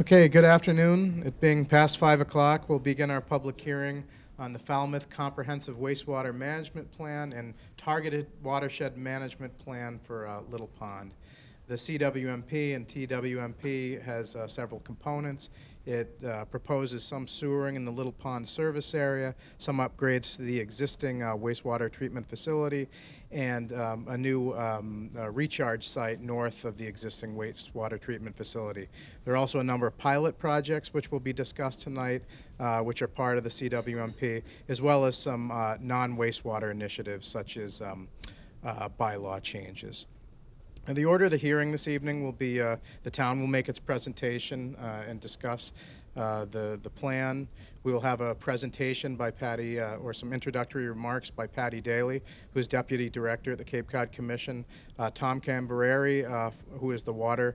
Okay, good afternoon. It being past 5 o'clock, we'll begin our public hearing on the Falmouth Comprehensive Wastewater Management Plan and Targeted Watershed Management Plan for Little Pond. The CWMP and TWMP has several components. It proposes some sewering in the Little Pond service area, some upgrades to the existing wastewater treatment facility, and a new recharge site north of the existing wastewater treatment facility. There are also a number of pilot projects which will be discussed tonight, which are part of the CWMP, as well as some non-wastewater initiatives such as bylaw changes. And the order of the hearing this evening will be the town will make its presentation and discuss the plan. We will have a presentation by Patty, or some introductory remarks by Patty Daly, who is Deputy Director at the Cape Cod Commission. Tom Cambereri, who is the Watershed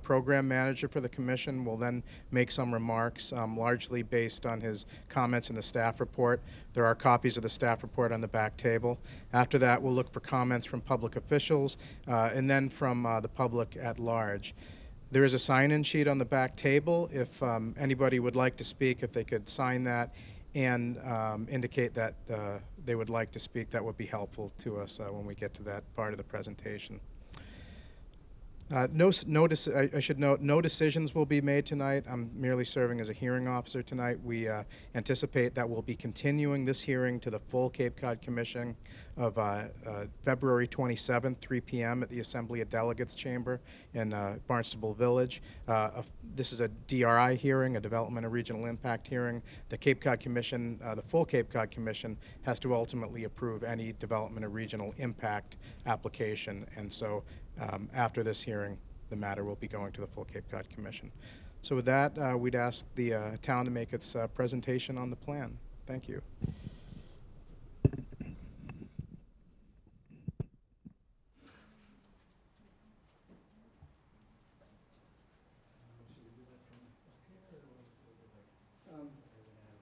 Program Manager for the Commission, will then make some remarks, largely based on his comments in the staff report. There are copies of the staff report on the back table. After that, we'll look for comments from public officials and then from the public at large. There is a sign-in sheet on the back table. If anybody would like to speak, if they could sign that and indicate that they would like to speak, that would be helpful to us when we get to that part of the presentation. I should note, no decisions will be made tonight. I'm merely serving as a hearing officer tonight. We anticipate that we'll be continuing this hearing to the full Cape Cod Commission of February 27th, 3 p.m. at the Assembly of Delegates Chamber in Barnstable Village. This is a DRI hearing, a Development of Regional Impact hearing. The Cape Cod Commission, the full Cape Cod Commission, has to ultimately approve any Development of Regional Impact application, and so after this hearing, the matter will be going to the full Cape Cod Commission. So with that, we'd ask the town to make its presentation on the plan. Thank you.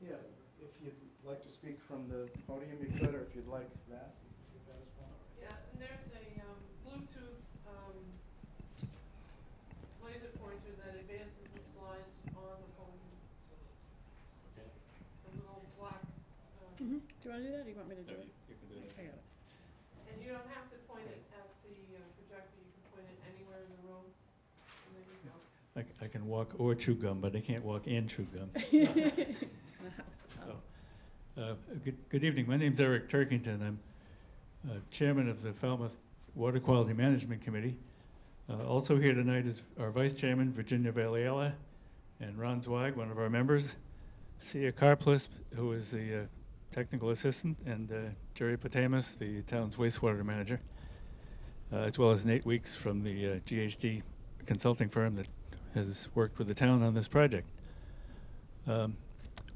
Yeah, if you'd like to speak from the podium, you could, or if you'd like that, you could do that as well. Yeah, and there's a Bluetooth laser pointer that advances the slides on the podium. Okay. The little black. Do you want to do that, or do you want me to do it? You can do it. I got it. And you don't have to point it at the projector. You can point it anywhere in the room. And there you go. I can walk or chew gum, but I can't walk and chew gum. Good evening. My name's Eric Turkington. I'm chairman of the Falmouth Water Quality Management Committee. Also here tonight is our vice chairman, Virginia Valiela, and Ron Zweig, one of our members, Sia Karplus, who is the technical assistant, and Jerry Potamus, the town's wastewater manager, as well as Nate Weeks from the GHD consulting firm that has worked with the town on this project.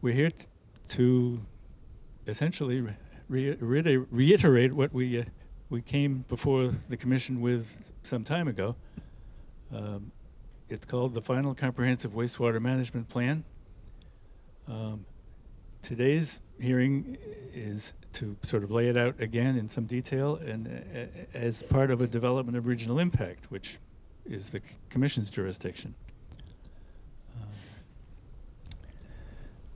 We're here to essentially reiterate what we came before the commission with some time ago. It's called the Final Comprehensive Wastewater Management Plan. Today's hearing is to sort of lay it out again in some detail and as part of a development of regional impact, which is the commission's jurisdiction.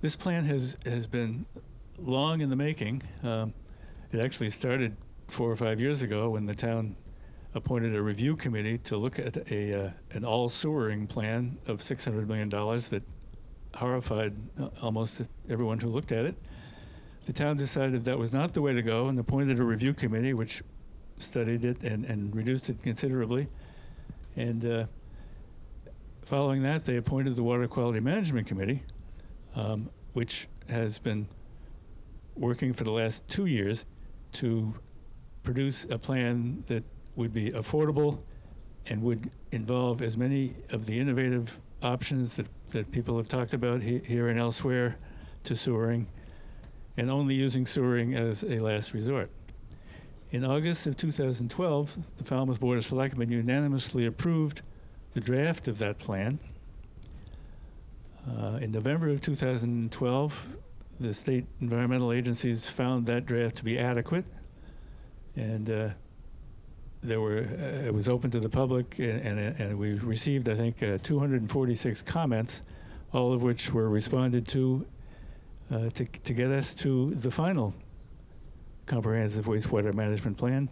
This plan has been long in the making. It actually started 4 or 5 years ago when the town appointed a review committee to look at an all sewering plan of $600 million that horrified almost everyone who looked at it. The town decided that was not the way to go and appointed a review committee which studied it and reduced it considerably. And following that, they appointed the Water Quality Management Committee, which has been working for the last 2 years to produce a plan that would be affordable and would involve as many of the innovative options that people have talked about here and elsewhere to sewering, and only using sewering as a last resort. In August of 2012, the Falmouth Board of Selectmen unanimously approved the draft of that plan. In November of 2012, the state environmental agencies found that draft to be adequate, and it was open to the public, and we received, I think, 246 comments, all of which were responded to get us to the final comprehensive wastewater management plan,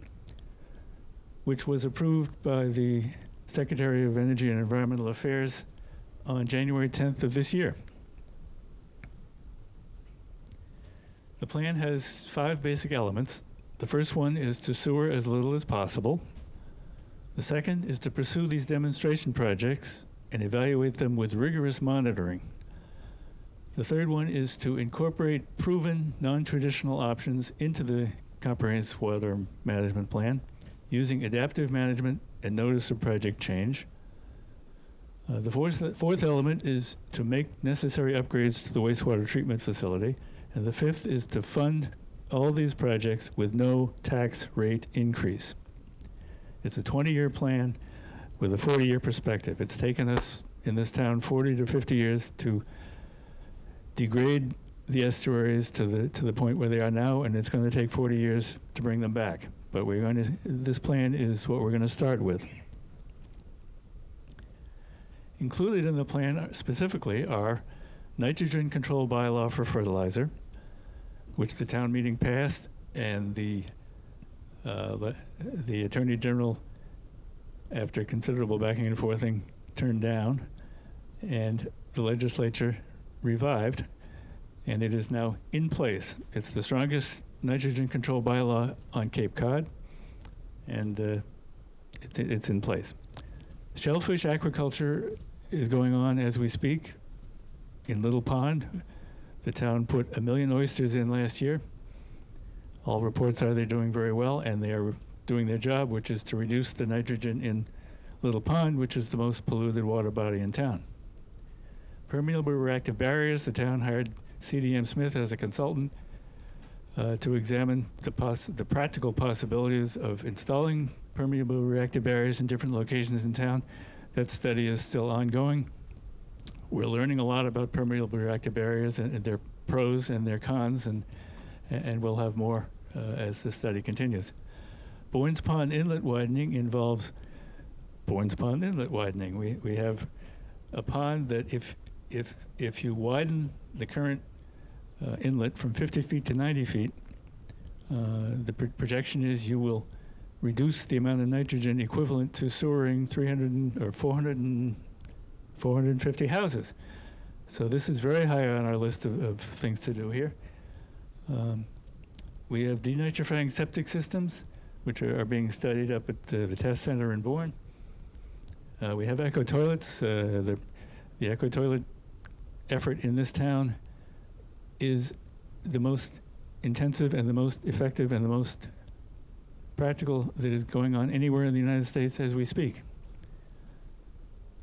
which was approved by the Secretary of Energy and Environmental Affairs on January 10th of this year. The plan has 5 basic elements. The first one is to sewer as little as possible. The second is to pursue these demonstration projects and evaluate them with rigorous monitoring. The third one is to incorporate proven non-traditional options into the comprehensive water management plan using adaptive management and notice of project change. The fourth element is to make necessary upgrades to the wastewater treatment facility. And the fifth is to fund all these projects with no tax rate increase. It's a 20-year plan with a 40-year perspective. It's taken us in this town 40 to 50 years to degrade the estuaries to the point where they are now, and it's going to take 40 years to bring them back. But this plan is what we're going to start with. Included in the plan specifically are nitrogen control bylaw for fertilizer, which the town meeting passed, and the Attorney General, after considerable backing and forthing, turned down, and the legislature revived, and it is now in place. It's the strongest nitrogen control bylaw on Cape Cod, and it's in place. Shellfish aquaculture is going on as we speak in Little Pond. The town put 1 million oysters in last year. All reports are they're doing very well, and they are doing their job, which is to reduce the nitrogen in Little Pond, which is the most polluted water body in town. Permeable reactive barriers, the town hired CDM Smith as a consultant to examine the practical possibilities of installing permeable reactive barriers in different locations in town. That study is still ongoing. We're learning a lot about permeable reactive barriers and their pros and their cons, and we'll have more as the study continues. Boynes Pond inlet widening involves Boynes Pond inlet widening. We have a pond that if you widen the current inlet from 50 feet to 90 feet, the projection is you will reduce the amount of nitrogen equivalent to sewering 450 houses. So this is very high on our list of things to do here. We have denitrifying septic systems, which are being studied up at the test center in Bourne. We have eco toilets. The eco toilet effort in this town is the most intensive and the most effective and the most practical that is going on anywhere in the United States as we speak.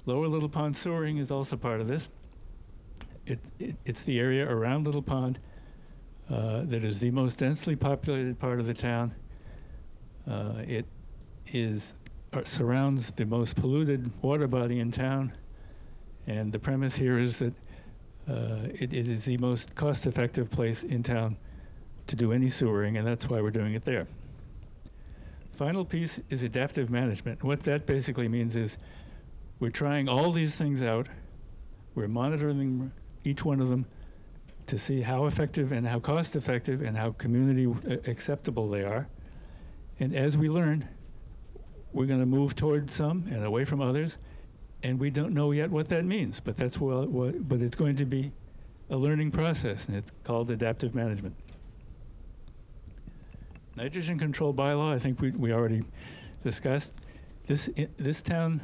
Lower Little Pond sewering is also part of this. It's the area around Little Pond that is the most densely populated part of the town. It surrounds the most polluted water body in town, and the premise here is that it is the most cost-effective place in town to do any sewering, and that's why we're doing it there. Final piece is adaptive management. What that basically means is we're trying all these things out. We're monitoring each one of them to see how effective and how cost-effective and how community acceptable they are. And as we learn, we're going to move toward some and away from others. And we don't know yet what that means, but that's but it's going to be a learning process, and it's called adaptive management. Nitrogen control bylaw, I think we already discussed. This town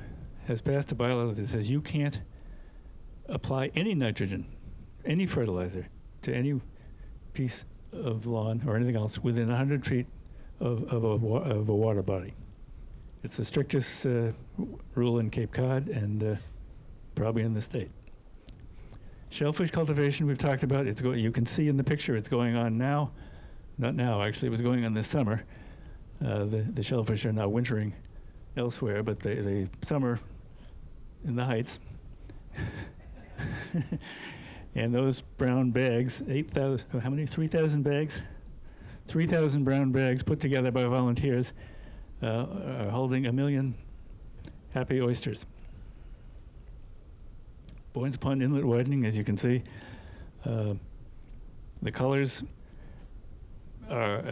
has passed a bylaw that says you can't apply any nitrogen, any fertilizer, to any piece of lawn or anything else within 100 feet of a water body. It's the strictest rule in Cape Cod and probably in the state. Shellfish cultivation we've talked about. You can see in the picture it's going on now. Not now, actually. It was going on this summer. The shellfish are now wintering elsewhere, but they summer in the Heights. And those brown bags, 8,000, how many? 3,000 bags? 3,000 brown bags put together by volunteers are holding 1 million happy oysters. Boynes Pond Inlet widening, as you can see. The colors are,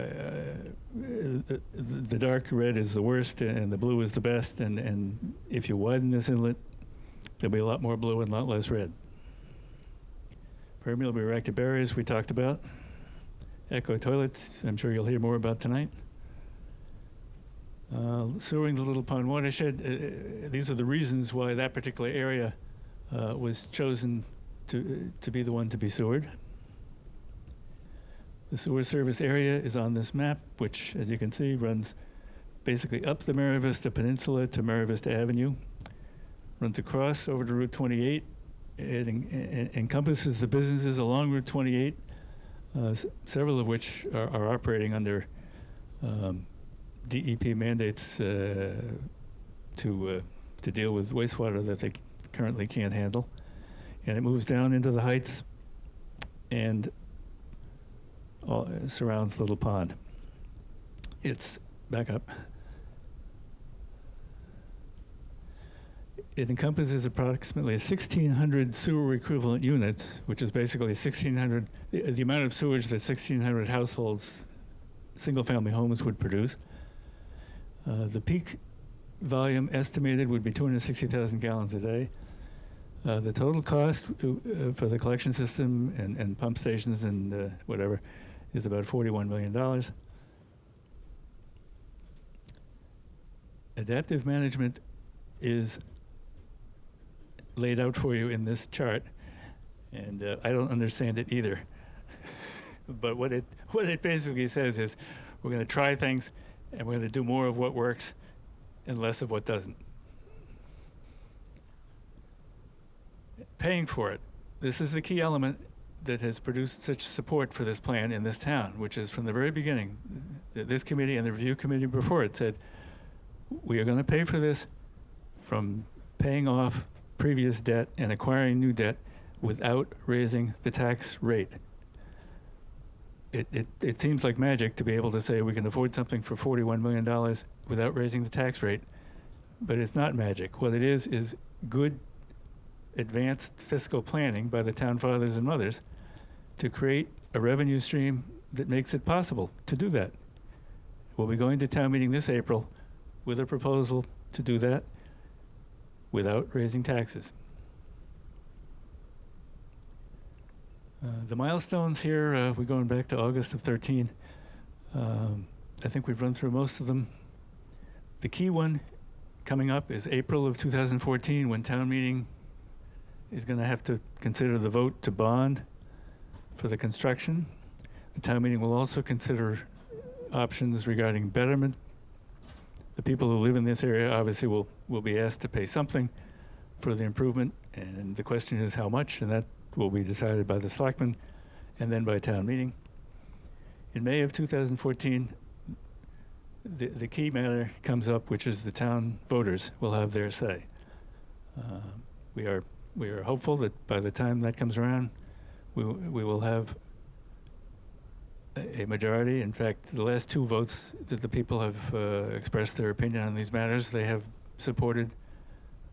the dark red is the worst and the blue is the best, and if you widen this inlet, there'll be a lot more blue and a lot less red. Permeable reactive barriers we talked about. Echo toilets, I'm sure you'll hear more about tonight. Sewering the Little Pond watershed, these are the reasons why that particular area was chosen to be the one to be sewered. The sewer service area is on this map, which, as you can see, runs basically up the Mara Vista Peninsula to Mara Vista Avenue, runs across over to Route 28. It encompasses the businesses along Route 28, several of which are operating under DEP mandates to deal with wastewater that they currently can't handle. And it moves down into the heights and surrounds Little Pond. It's back up. It encompasses approximately 1,600 sewer equivalent units, which is basically 1,600, the amount of sewage that 1,600 households, single-family homes would produce. The peak volume estimated would be 260,000 gallons a day. The total cost for the collection system and pump stations and whatever is about $41 million. Adaptive management is laid out for you in this chart, and I don't understand it either. But what it basically says is we're going to try things, and we're going to do more of what works and less of what doesn't. Paying for it. This is the key element that has produced such support for this plan in this town, which is from the very beginning, this committee and the review committee before it said, we are going to pay for this from paying off previous debt and acquiring new debt without raising the tax rate. It seems like magic to be able to say we can afford something for $41 million without raising the tax rate, but it's not magic. What it is good advanced fiscal planning by the town fathers and mothers to create a revenue stream that makes it possible to do that. We'll be going to town meeting this April with a proposal to do that without raising taxes. The milestones here, we're going back to August of 13. I think we've run through most of them. The key one coming up is April of 2014, when town meeting is going to have to consider the vote to bond for the construction. The town meeting will also consider options regarding betterment. The people who live in this area obviously will be asked to pay something for the improvement, and the question is how much, and that will be decided by the selectmen and then by town meeting. In May of 2014, the key matter comes up, which is the town voters will have their say. We are hopeful that by the time that comes around, we will have a majority. In fact, the last two votes that the people have expressed their opinion on these matters, they have supported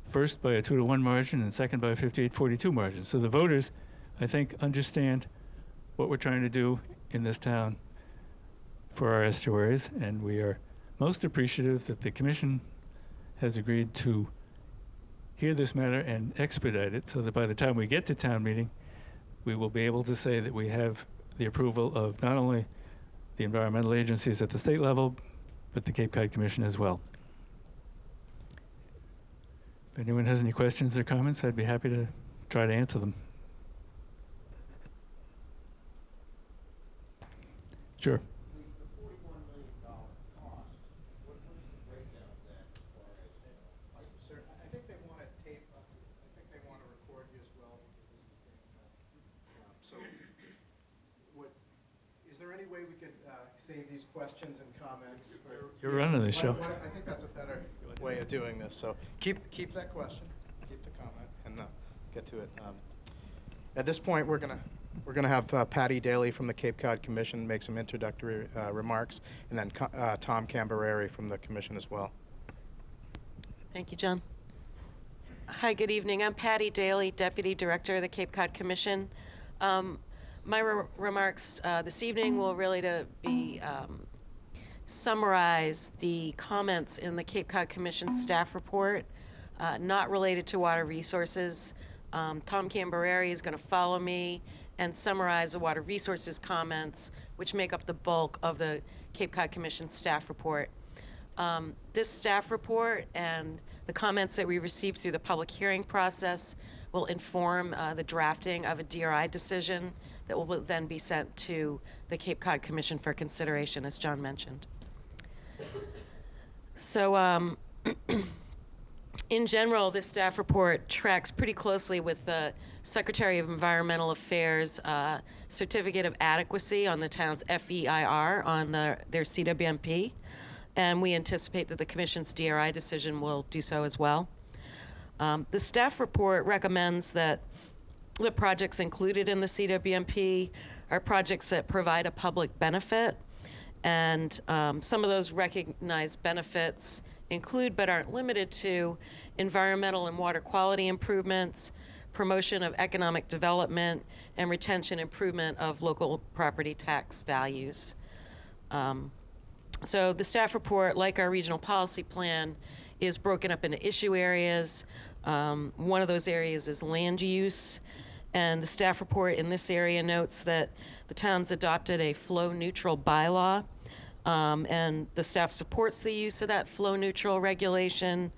first by a 2-to-1 margin and second by a 58-42 margin. So the voters, I think, understand what we're trying to do in this town for our estuaries, and we are most appreciative that the commission has agreed to hear this matter and expedite it so that by the time we get to town meeting, we will be able to say that we have the approval of not only the environmental agencies at the state level, but the Cape Cod Commission as well. If anyone has any questions or comments, I'd be happy to try to answer them. Sure. The $41 million cost, what was the breakdown of that as far as, Sir, I think they want to tape us. I think they want to record you as well because this is being so is there any way we could save these questions and comments? You're running the show. I think that's a better way of doing this. So keep that question, keep the comment, and get to it. At this point, we're going to We're going to have Patty Daly from the Cape Cod Commission make some introductory remarks, and then Tom Cambereri from the Commission as well. Thank you, John. Hi, good evening. I'm Patty Daly, Deputy Director of the Cape Cod Commission. My remarks this evening will really summarize the comments in the Cape Cod Commission staff report, not related to water resources. Tom Cambereri is going to follow me and summarize the water resources comments, which make up the bulk of the Cape Cod Commission staff report. This staff report and the comments that we received through the public hearing process will inform the drafting of a DRI decision that will then be sent to the Cape Cod Commission for consideration, as John mentioned. So in general, this staff report tracks pretty closely with the Secretary of Environmental Affairs certificate of adequacy on the town's FEIR on their CWMP. And we anticipate that the Commission's DRI decision will do so as well. The staff report recommends that the projects included in the CWMP are projects that provide a public benefit, and some of those recognized benefits include but aren't limited to environmental and water quality improvements, promotion of economic development, and retention improvement of local property tax values. So the staff report, like our regional policy plan, is broken up into issue areas. One of those areas is land use, and the staff report in this area notes that the town's adopted a flow-neutral bylaw, and the staff supports the use of that flow-neutral regulation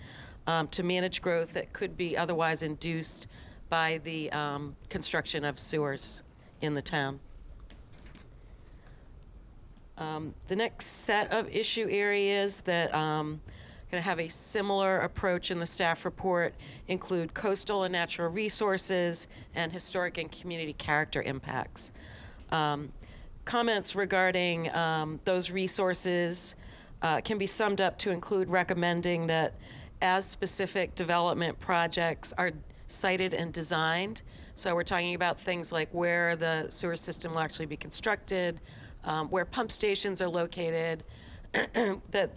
to manage growth that could be otherwise induced by the construction of sewers in the town. The next set of issue areas that going to have a similar approach in the staff report include coastal and natural resources and historic and community character impacts. Comments regarding those resources can be summed up to include recommending that as specific development projects are sited and designed, so we're talking about things like where the sewer system will actually be constructed, where pump stations are located, that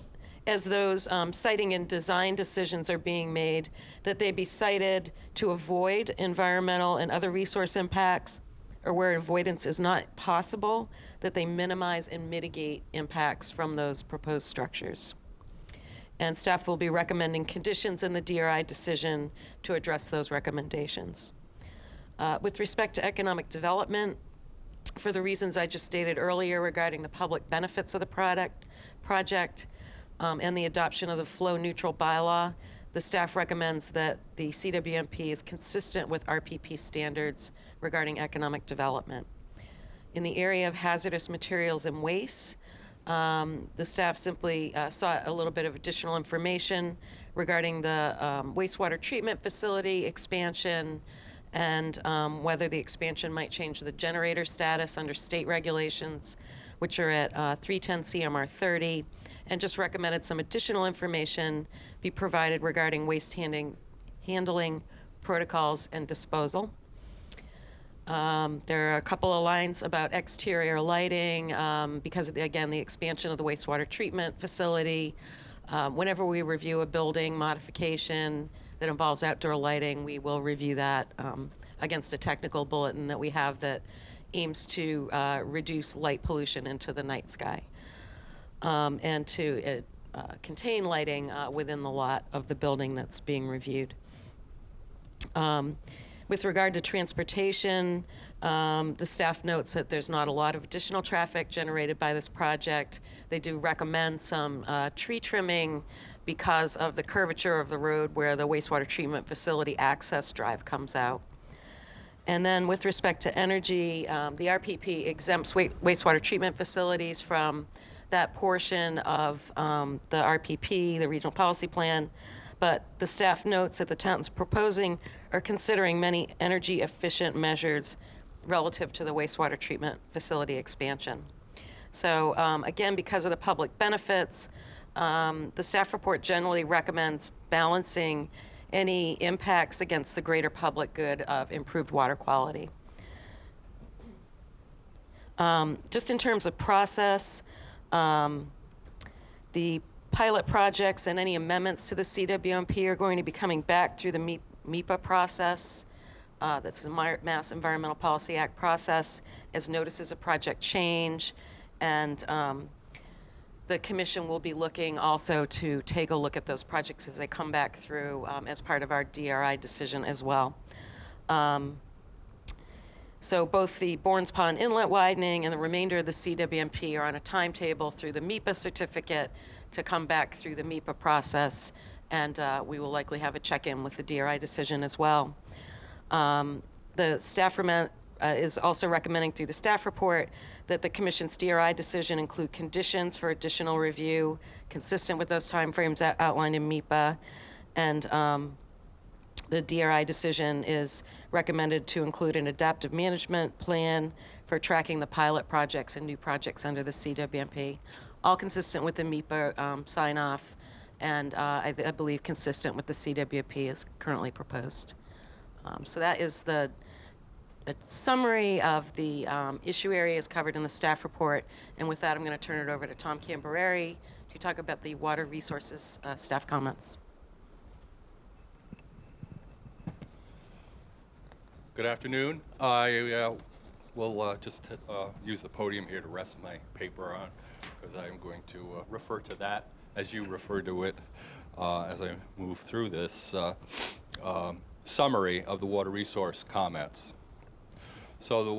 as those siting and design decisions are being made, that they be cited to avoid environmental and other resource impacts, or where avoidance is not possible, that they minimize and mitigate impacts from those proposed structures. And staff will be recommending conditions in the DRI decision to address those recommendations. With respect to economic development, for the reasons I just stated earlier regarding the public benefits of the project and the adoption of the flow-neutral bylaw, the staff recommends that the CWMP is consistent with RPP standards regarding economic development. In the area of hazardous materials and waste, the staff simply sought a little bit of additional information regarding the wastewater treatment facility expansion and whether the expansion might change the generator status under state regulations, which are at 310 CMR 30, and just recommended some additional information be provided regarding waste handling protocols and disposal. There are a couple of lines about exterior lighting because, again, the expansion of the wastewater treatment facility. Whenever we review a building modification that involves outdoor lighting, we will review that against a technical bulletin that we have that aims to reduce light pollution into the night sky and to contain lighting within the lot of the building that's being reviewed. With regard to transportation, the staff notes that there's not a lot of additional traffic generated by this project. They do recommend some tree trimming because of the curvature of the road where the wastewater treatment facility access drive comes out. And then with respect to energy, the RPP exempts wastewater treatment facilities from that portion of the RPP, the regional policy plan. But the staff notes that the town's proposing or considering many energy efficient measures relative to the wastewater treatment facility expansion. So again, because of the public benefits, the staff report generally recommends balancing any impacts against the greater public good of improved water quality. Just in terms of process, the pilot projects and any amendments to the CWMP are going to be coming back through the MEPA process. That's the Mass Environmental Policy Act process as notices of project change. And the commission will be looking also to take a look at those projects as they come back through as part of our DRI decision as well. So both the Bournes Pond Inlet widening and the remainder of the CWMP are on a timetable through the MEPA certificate to come back through the MEPA process, and we will likely have a check-in with the DRI decision as well. The staff is also recommending through the staff report that the Commission's DRI decision include conditions for additional review consistent with those timeframes outlined in MEPA, and the DRI decision is recommended to include an adaptive management plan for tracking the pilot projects and new projects under the CWMP, all consistent with the MEPA sign-off, and I believe consistent with the CWMP as currently proposed. So that is a summary of the issue areas covered in the staff report, and with that I'm going to turn it over to Tom Cambereri to talk about the water resources staff comments. Good afternoon. I will just use the podium here to rest my paper on, because I am going to refer to that as you refer to it as I move through this summary of the water resource comments. So the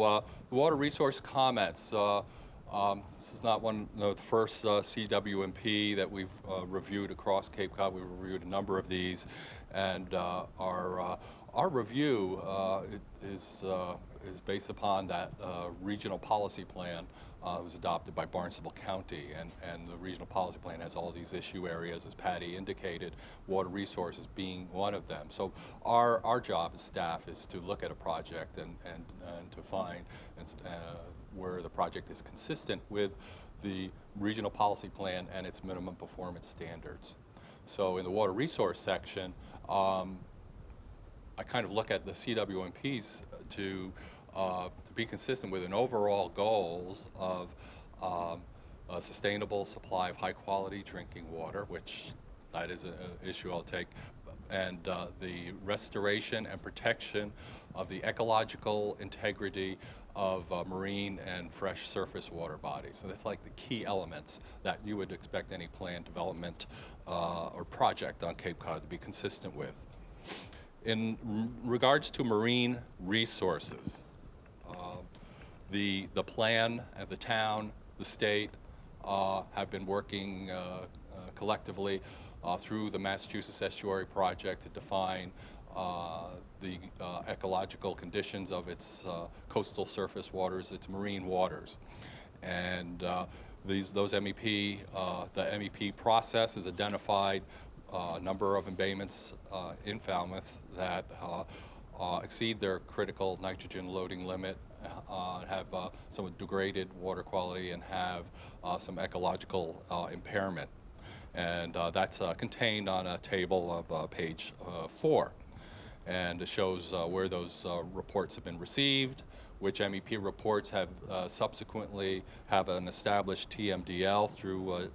water resource comments, this is not one of the first CWMP that we've reviewed across Cape Cod. We've reviewed a number of these, and our review is based upon that regional policy plan that was adopted by Barnstable County, and the regional policy plan has all these issue areas, as Patty indicated, water resources being one of them. So our job as staff is to look at a project and to find where the project is consistent with the regional policy plan and its minimum performance standards. So in the water resource section, I kind of look at the CWMPs to be consistent with an overall goals of a sustainable supply of high quality drinking water, which that is an issue I'll take, and the restoration and protection of the ecological integrity of marine and fresh surface water bodies. So that's like the key elements that you would expect any planned development or project on Cape Cod to be consistent with. In regards to marine resources, the plan of the town, the state, have been working collectively through the Massachusetts Estuary Project to define the ecological conditions of its coastal surface waters, its marine waters. And those MEP, the MEP process has identified a number of embayments in Falmouth that exceed their critical nitrogen loading limit, have some degraded water quality, and have some ecological impairment. And that's contained on a table of page 4. And it shows where those reports have been received, which MEP reports have subsequently have an established TMDL through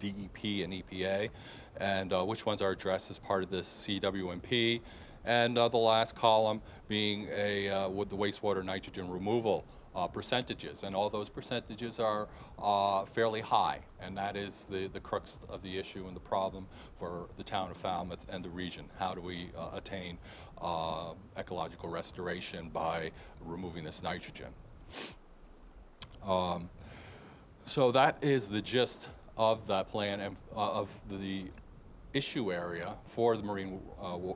DEP and EPA, and which ones are addressed as part of this CWMP, and the last column being with the wastewater nitrogen removal percentages, and all those percentages are fairly high, and that is the crux of the issue and the problem for the town of Falmouth and the region. How do we attain ecological restoration by removing this nitrogen? So that is the gist of that plan and of the issue area for the marine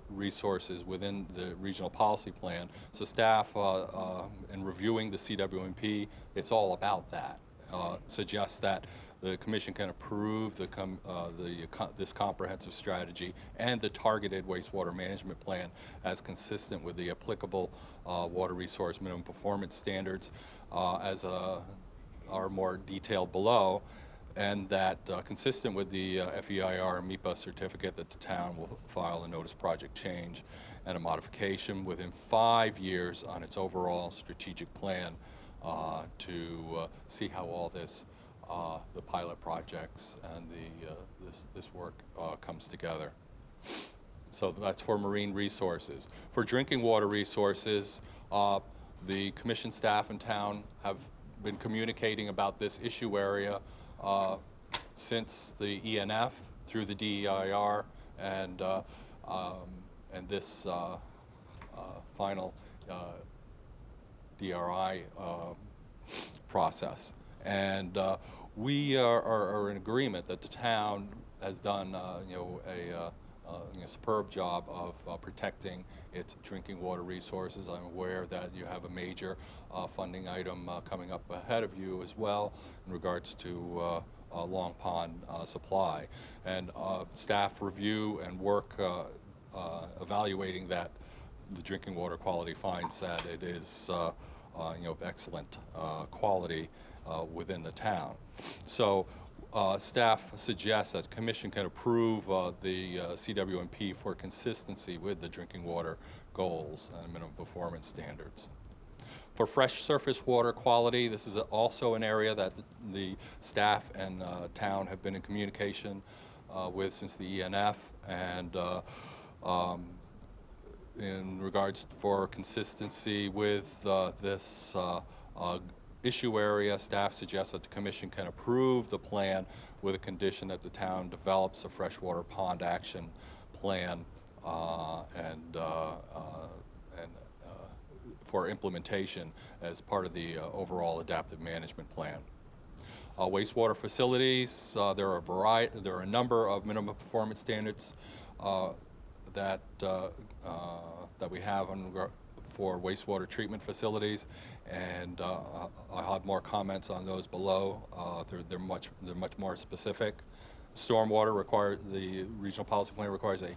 resources within the regional policy plan. So staff, in reviewing the CWMP, it's all about that. Suggests that the commission can approve this comprehensive strategy and the targeted wastewater management plan as consistent with the applicable water resource minimum performance standards as are more detailed below, and that consistent with the FEIR and MEPA certificate, that the town will file a notice project change and a modification within 5 years on its overall strategic plan to see how all this, the pilot projects and this work comes together. So that's for marine resources. For drinking water resources, the commission staff in town have been communicating about this issue area since the ENF through the DEIR and this final DRI process. And we are in agreement that the town has done a superb job of protecting its drinking water resources. I'm aware that you have a major funding item coming up ahead of you as well in regards to Long Pond supply. And staff review and work evaluating that the drinking water quality finds that it is of excellent quality within the town. So staff suggests that the commission can approve the CWMP for consistency with the drinking water goals and minimum performance standards. For fresh surface water quality, this is also an area that the staff and town have been in communication with since the ENF, and in regards for consistency with this issue area, staff suggests that the commission can approve the plan with a condition that the town develops a freshwater pond action plan for implementation as part of the overall adaptive management plan. Wastewater facilities, there are a number of minimum performance standards that we have for wastewater treatment facilities, and I'll have more comments on those below. They're much more specific. Stormwater the regional policy plan requires a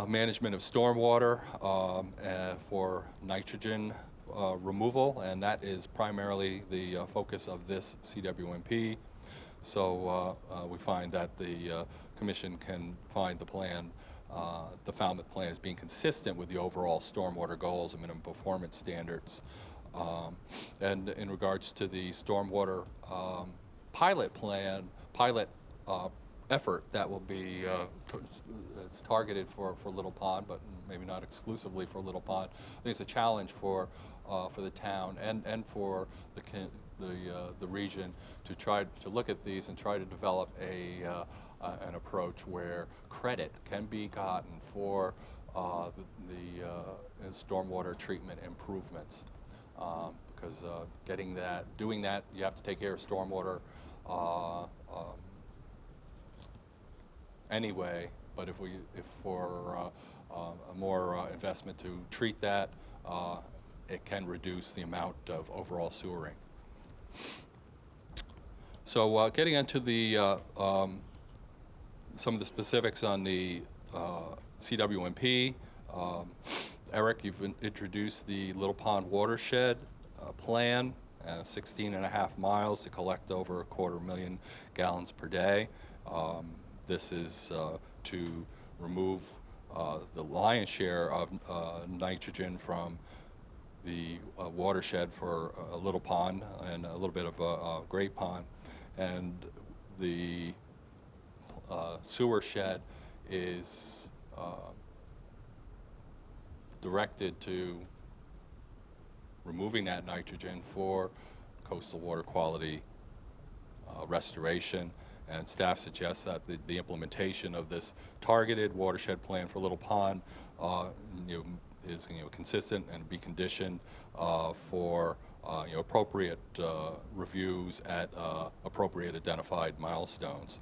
management of stormwater for nitrogen removal, and that is primarily the focus of this CWMP. So we find that the commission can find the plan, the Falmouth plan, as being consistent with the overall stormwater goals and minimum performance standards. And in regards to the stormwater pilot effort that will be it's targeted for Little Pond, but maybe not exclusively for Little Pond. I think it's a challenge for the town and for the region to try to look at these and try to develop an approach where credit can be gotten for the stormwater treatment improvements. Because doing that, you have to take care of stormwater anyway. But if for a more investment to treat that, it can reduce the amount of overall sewering. So getting into the some of the specifics on the CWMP. Eric, you've introduced the Little Pond watershed plan, 16.5 miles to collect over 250,000 gallons per day. This is to remove the lion's share of nitrogen from the watershed for Little Pond and a little bit of Great Pond. And the sewer shed is directed to removing that nitrogen for coastal water quality restoration, and staff suggests that the implementation of this targeted watershed plan for Little Pond is consistent and be conditioned for appropriate reviews at appropriate identified milestones.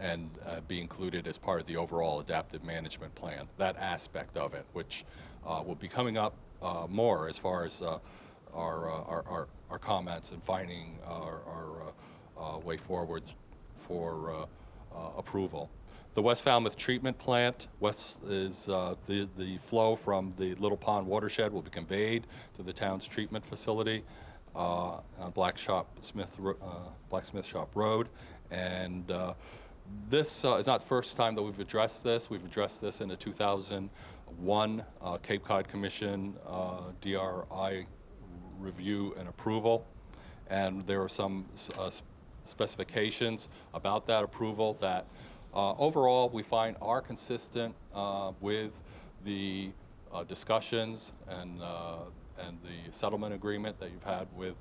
And be included as part of the overall adaptive management plan, that aspect of it, which will be coming up more as far as our comments and finding our way forward for approval. The West Falmouth treatment plant, the flow from the Little Pond watershed will be conveyed to the town's treatment facility on Blacksmith Shop Road. And this is not the first time that we've addressed this. We've addressed this in the 2001 Cape Cod Commission DRI review and approval. And there are some specifications about that approval that overall we find are consistent with the discussions and the settlement agreement that you've had with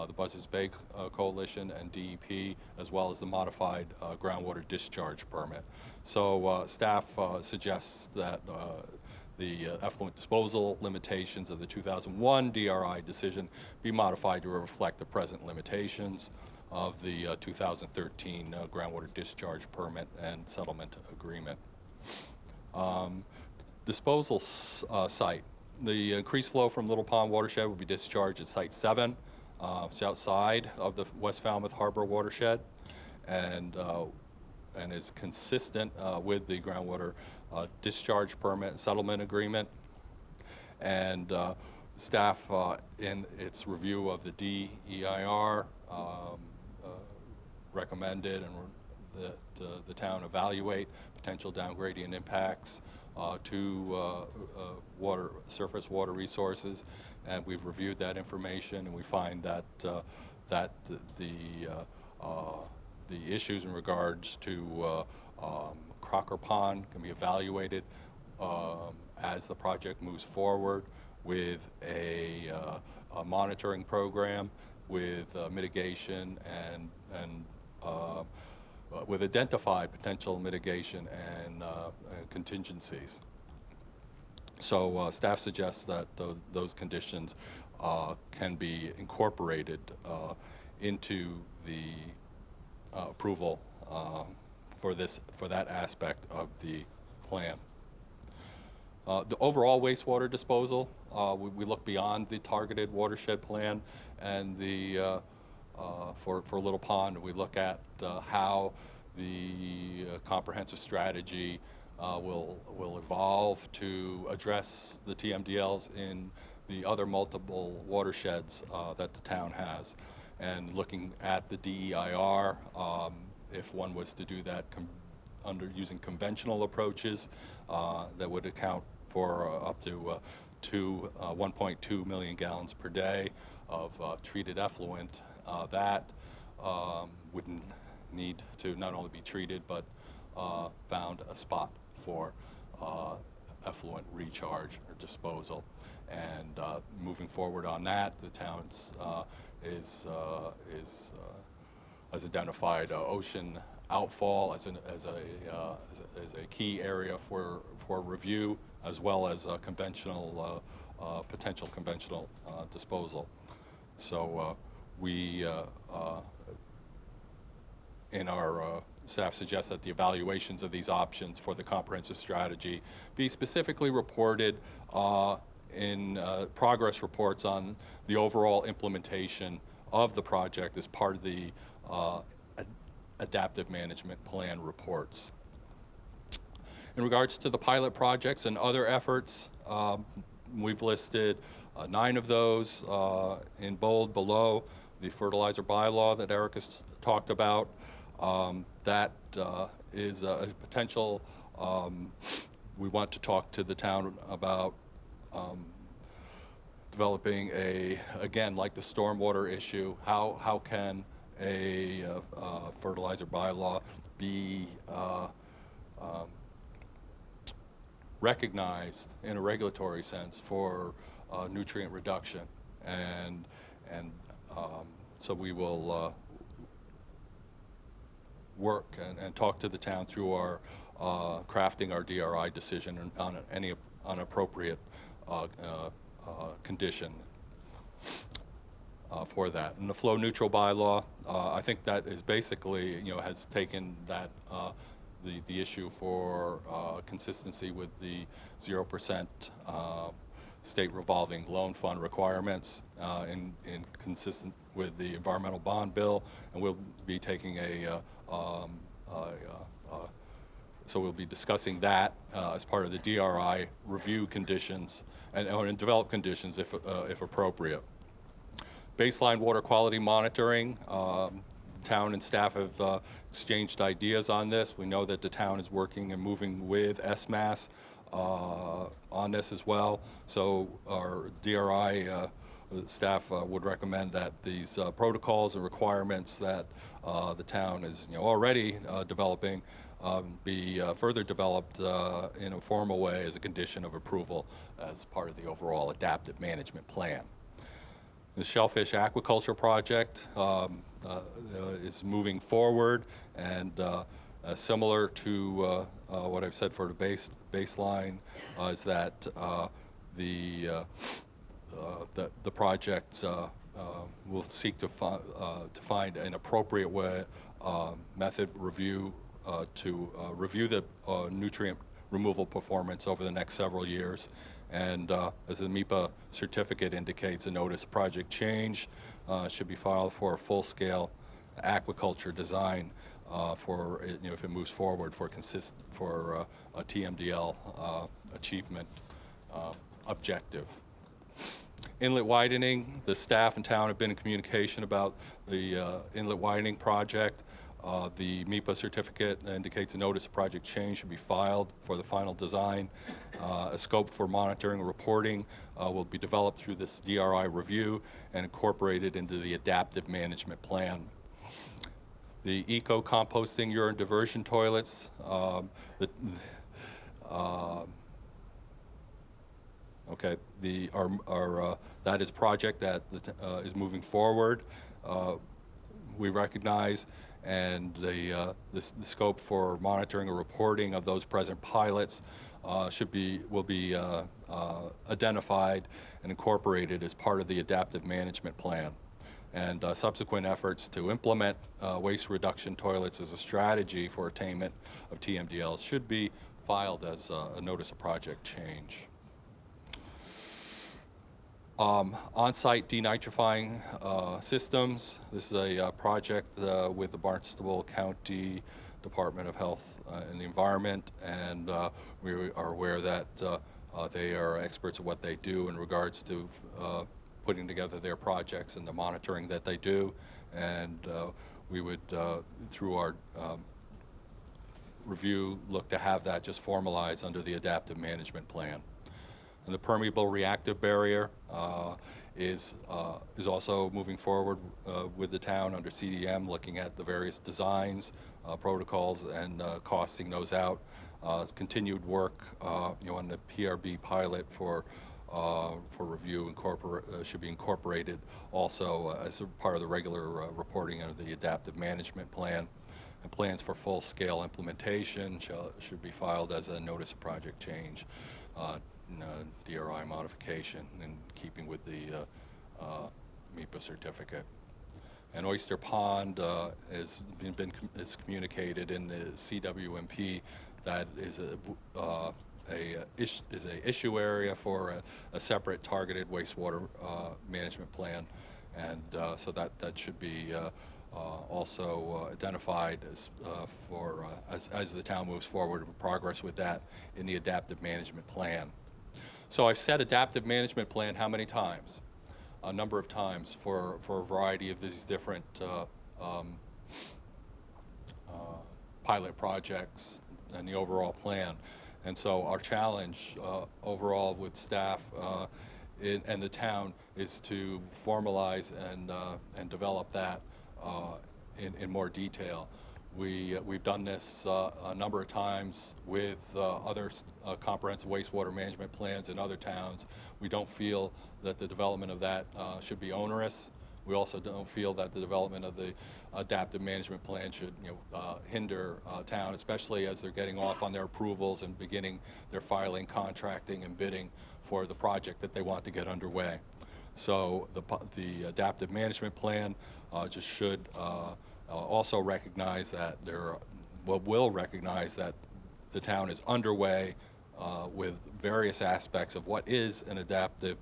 the Buzzards Bay Coalition and DEP, as well as the modified groundwater discharge permit. So staff suggests that the effluent disposal limitations of the 2001 DRI decision be modified to reflect the present limitations of the 2013 groundwater discharge permit and settlement agreement. Disposal site. The increased flow from Little Pond watershed will be discharged at Site 7. It's outside of the West Falmouth Harbor watershed, and is consistent with the groundwater discharge permit and settlement agreement. And staff, in its review of the DEIR, recommended that the town evaluate potential downgradient impacts to surface water resources, and we've reviewed that information, and we find that the issues in regards to Crocker Pond can be evaluated as the project moves forward with a monitoring program, with mitigation and with identified potential mitigation and contingencies. So staff suggests that those conditions can be incorporated into the approval for that aspect of the plan. The overall wastewater disposal, we look beyond the targeted watershed plan and the for Little Pond. We look at how the comprehensive strategy will evolve to address the TMDLs in the other multiple watersheds that the town has. And looking at the DEIR, if one was to do that using conventional approaches, that would account for up to 1.2 million gallons per day of treated effluent. That wouldn't need to not only be treated, but found a spot for effluent recharge or disposal. And moving forward on that, the town's has identified ocean outfall as a key area for review, as well as conventional potential conventional disposal. So we in our staff suggests that the evaluations of these options for the comprehensive strategy be specifically reported in progress reports on the overall implementation of the project as part of the adaptive management plan reports. In regards to the pilot projects and other efforts, we've listed 9 of those in bold below. The fertilizer bylaw that Eric has talked about, that is a potential, we want to talk to the town about developing again, like the stormwater issue, how can a fertilizer bylaw be recognized in a regulatory sense for nutrient reduction, and so we will work and talk to the town through our crafting our DRI decision on any appropriate condition for that. And the flow neutral bylaw, I think that is basically, has taken that the issue for consistency with the 0% state revolving loan fund requirements, in consistent with the environmental bond bill, and we'll be taking so we'll be discussing that as part of the DRI review conditions and develop conditions if appropriate. Baseline water quality monitoring. Town and staff have exchanged ideas on this. We know that the town is working and moving with SMAS on this as well. So our DRI staff would recommend that these protocols and requirements that the town is already developing be further developed in a formal way as a condition of approval as part of the overall adaptive management plan. The shellfish aquaculture project is moving forward, and similar to what I've said for the baseline is that the project will seek to find an appropriate way method review to review the nutrient removal performance over the next several years. And as the MIPA certificate indicates, a notice of project change should be filed for a full-scale aquaculture design for if it moves forward for a TMDL achievement objective. Inlet widening, the staff and town have been in communication about the inlet widening project. The MIPA certificate indicates a notice of project change should be filed for the final design. A scope for monitoring and reporting will be developed through this DRI review and incorporated into the adaptive management plan. The eco-composting urine diversion toilets, okay, that is project that is moving forward. We recognize, and the scope for monitoring or reporting of those present pilots will be identified and incorporated as part of the adaptive management plan. And subsequent efforts to implement waste reduction toilets as a strategy for attainment of TMDL should be filed as a notice of project change. On-site denitrifying systems. This is a project with the Barnstable County Department of Health and the Environment, and we are aware that they are experts at what they do in regards to putting together their projects and the monitoring that they do, and we would, through our review, look to have that just formalized under the adaptive management plan. And the permeable reactive barrier is also moving forward with the town under CDM, looking at the various designs, protocols, and costing those out. Continued work, on the PRB pilot for review should be incorporated also as a part of the regular reporting under the adaptive management plan. And plans for full-scale implementation should be filed as a notice of project change. DRI modification in keeping with the MIPA certificate. And Oyster Pond is communicated in the CWMP that is a issue area for a separate targeted wastewater management plan, and so that should be also identified as the town moves forward with progress with that in the adaptive management plan. So I've said adaptive management plan how many times? A number of times for a variety of these different pilot projects and the overall plan. And so our challenge overall with staff and the town is to formalize and develop that in more detail. We've done this a number of times with other comprehensive wastewater management plans in other towns. We don't feel that the development of that should be onerous. We also don't feel that the development of the adaptive management plan should hinder town, especially as they're getting off on their approvals and beginning their filing, contracting, and bidding for the project that they want to get underway. So the adaptive management plan just should also recognize that will recognize that the town is underway with various aspects of what is an adaptive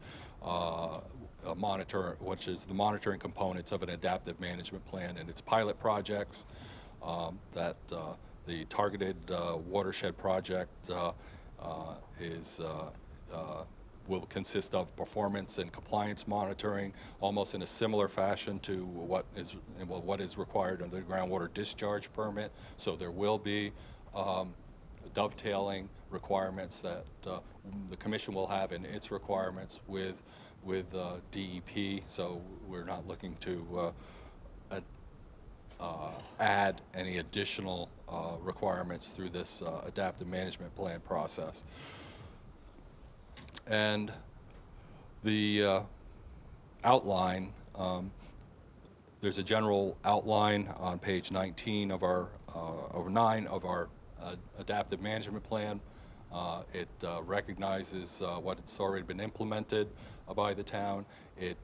monitor, which is the monitoring components of an adaptive management plan and its pilot projects, that the targeted watershed project will consist of performance and compliance monitoring, almost in a similar fashion to what is required under the groundwater discharge permit. So there will be dovetailing requirements that the commission will have in its requirements with with DEP, so we're not looking to add any additional requirements through this adaptive management plan process. And the outline, there's a general outline on page 19 of our, over 9 of our adaptive management plan. It recognizes what's already been implemented by the town. It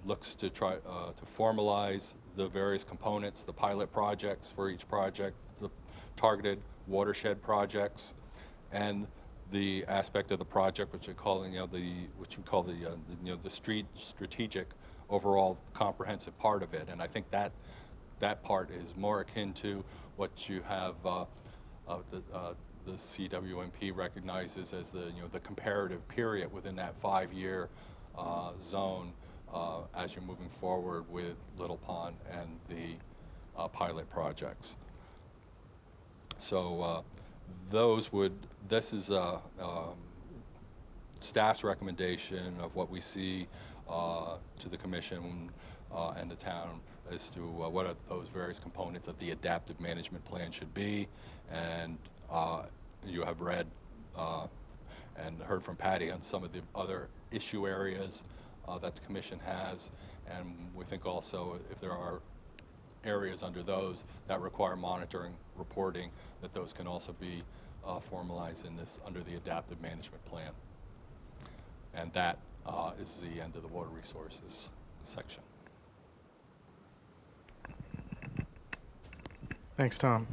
looks to try to formalize the various components, the pilot projects for each project, the targeted watershed projects, and the aspect of the project which we call, the strategic overall comprehensive part of it. And I think that part is more akin to what you have the CWMP recognizes as the comparative period within that 5-year zone as you're moving forward with Little Pond and the pilot projects. So this is staff's recommendation of what we see to the commission and the town as to what are those various components of the adaptive management plan should be. And you have read and heard from Patty on some of the other issue areas that the commission has, and we think also if there are areas under those that require monitoring, reporting, that those can also be formalized in this under the adaptive management plan. And that is the end of the water resources section. Thanks, Tom.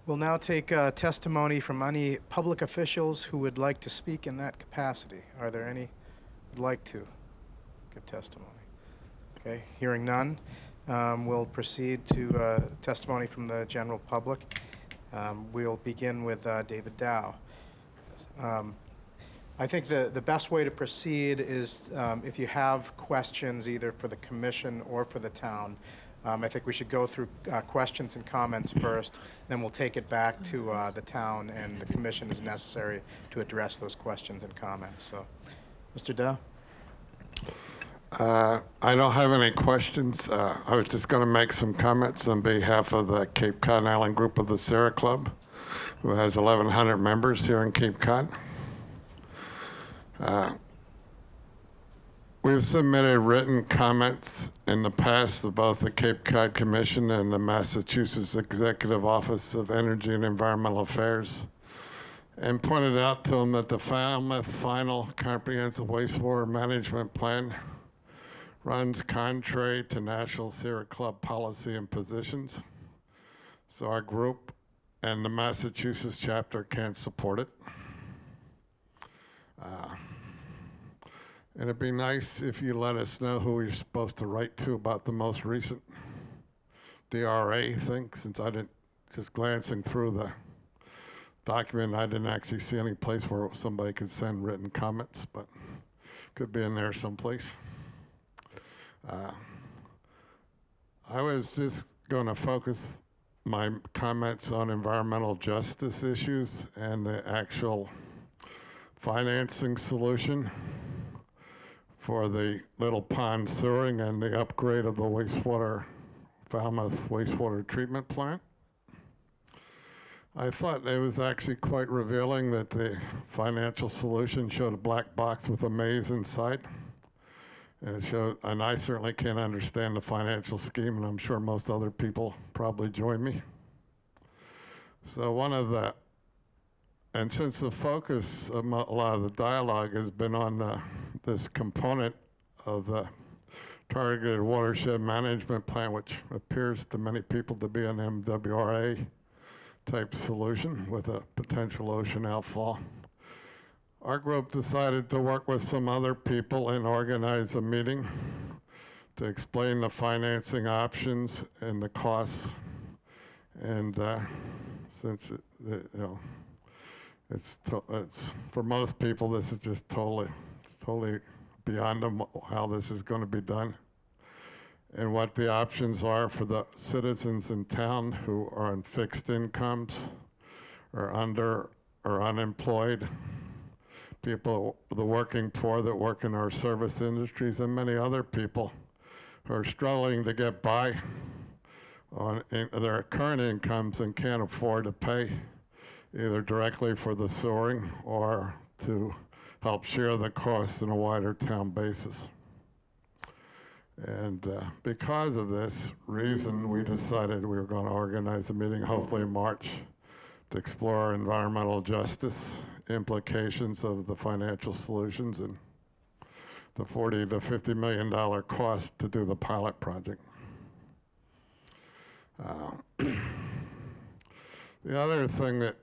We'll now take testimony from any public officials who would like to speak in that capacity. Are there any who would like to give testimony? Okay, hearing none, we'll proceed to testimony from the general public. We'll begin with David Dow. I think the best way to proceed is if you have questions either for the commission or for the town, I think we should go through questions and comments first, then we'll take it back to the town and the commission as necessary to address those questions and comments. So, Mr. Dow? I don't have any questions. I was just going to make some comments on behalf of the Cape Cod Island group of the Sierra Club, who has 1,100 members here in Cape Cod. We've submitted written comments in the past to both the Cape Cod Commission and the Massachusetts Executive Office of Energy and Environmental Affairs, and pointed out to them that the Falmouth Final Comprehensive Wastewater Management Plan runs contrary to National Sierra Club policy and positions. So our group and the Massachusetts chapter can't support it. And it'd be nice if you let us know who you're supposed to write to about the most recent DRA thing, since I didn't, just glancing through the document, I didn't actually see any place where somebody could send written comments, but could be in there someplace. I was just going to focus my comments on environmental justice issues and the actual financing solution for the Little Pond sewering and the upgrade of the Falmouth wastewater treatment plant. I thought it was actually quite revealing that the financial solution showed a black box with a maze inside. And it showed, and I certainly can't understand the financial scheme, and I'm sure most other people probably join me. So and since the focus of a lot of the dialogue has been on this component of the targeted watershed management plan, which appears to many people to be an MWRA type solution with a potential ocean outfall, our group decided to work with some other people and organize a meeting to explain the financing options and the costs. And since it's for most people, this is just totally beyond them how this is going to be done, and what the options are for the citizens in town who are on fixed incomes, or under or unemployed, people, the working poor that work in our service industries, and many other people who are struggling to get by on their current incomes and can't afford to pay either directly for the sewering or to help share the costs on a wider town basis. And because of this reason, we decided we were going to organize a meeting, hopefully in March, to explore environmental justice implications of the financial solutions and the $40 to $50 million cost to do the pilot project. The other thing that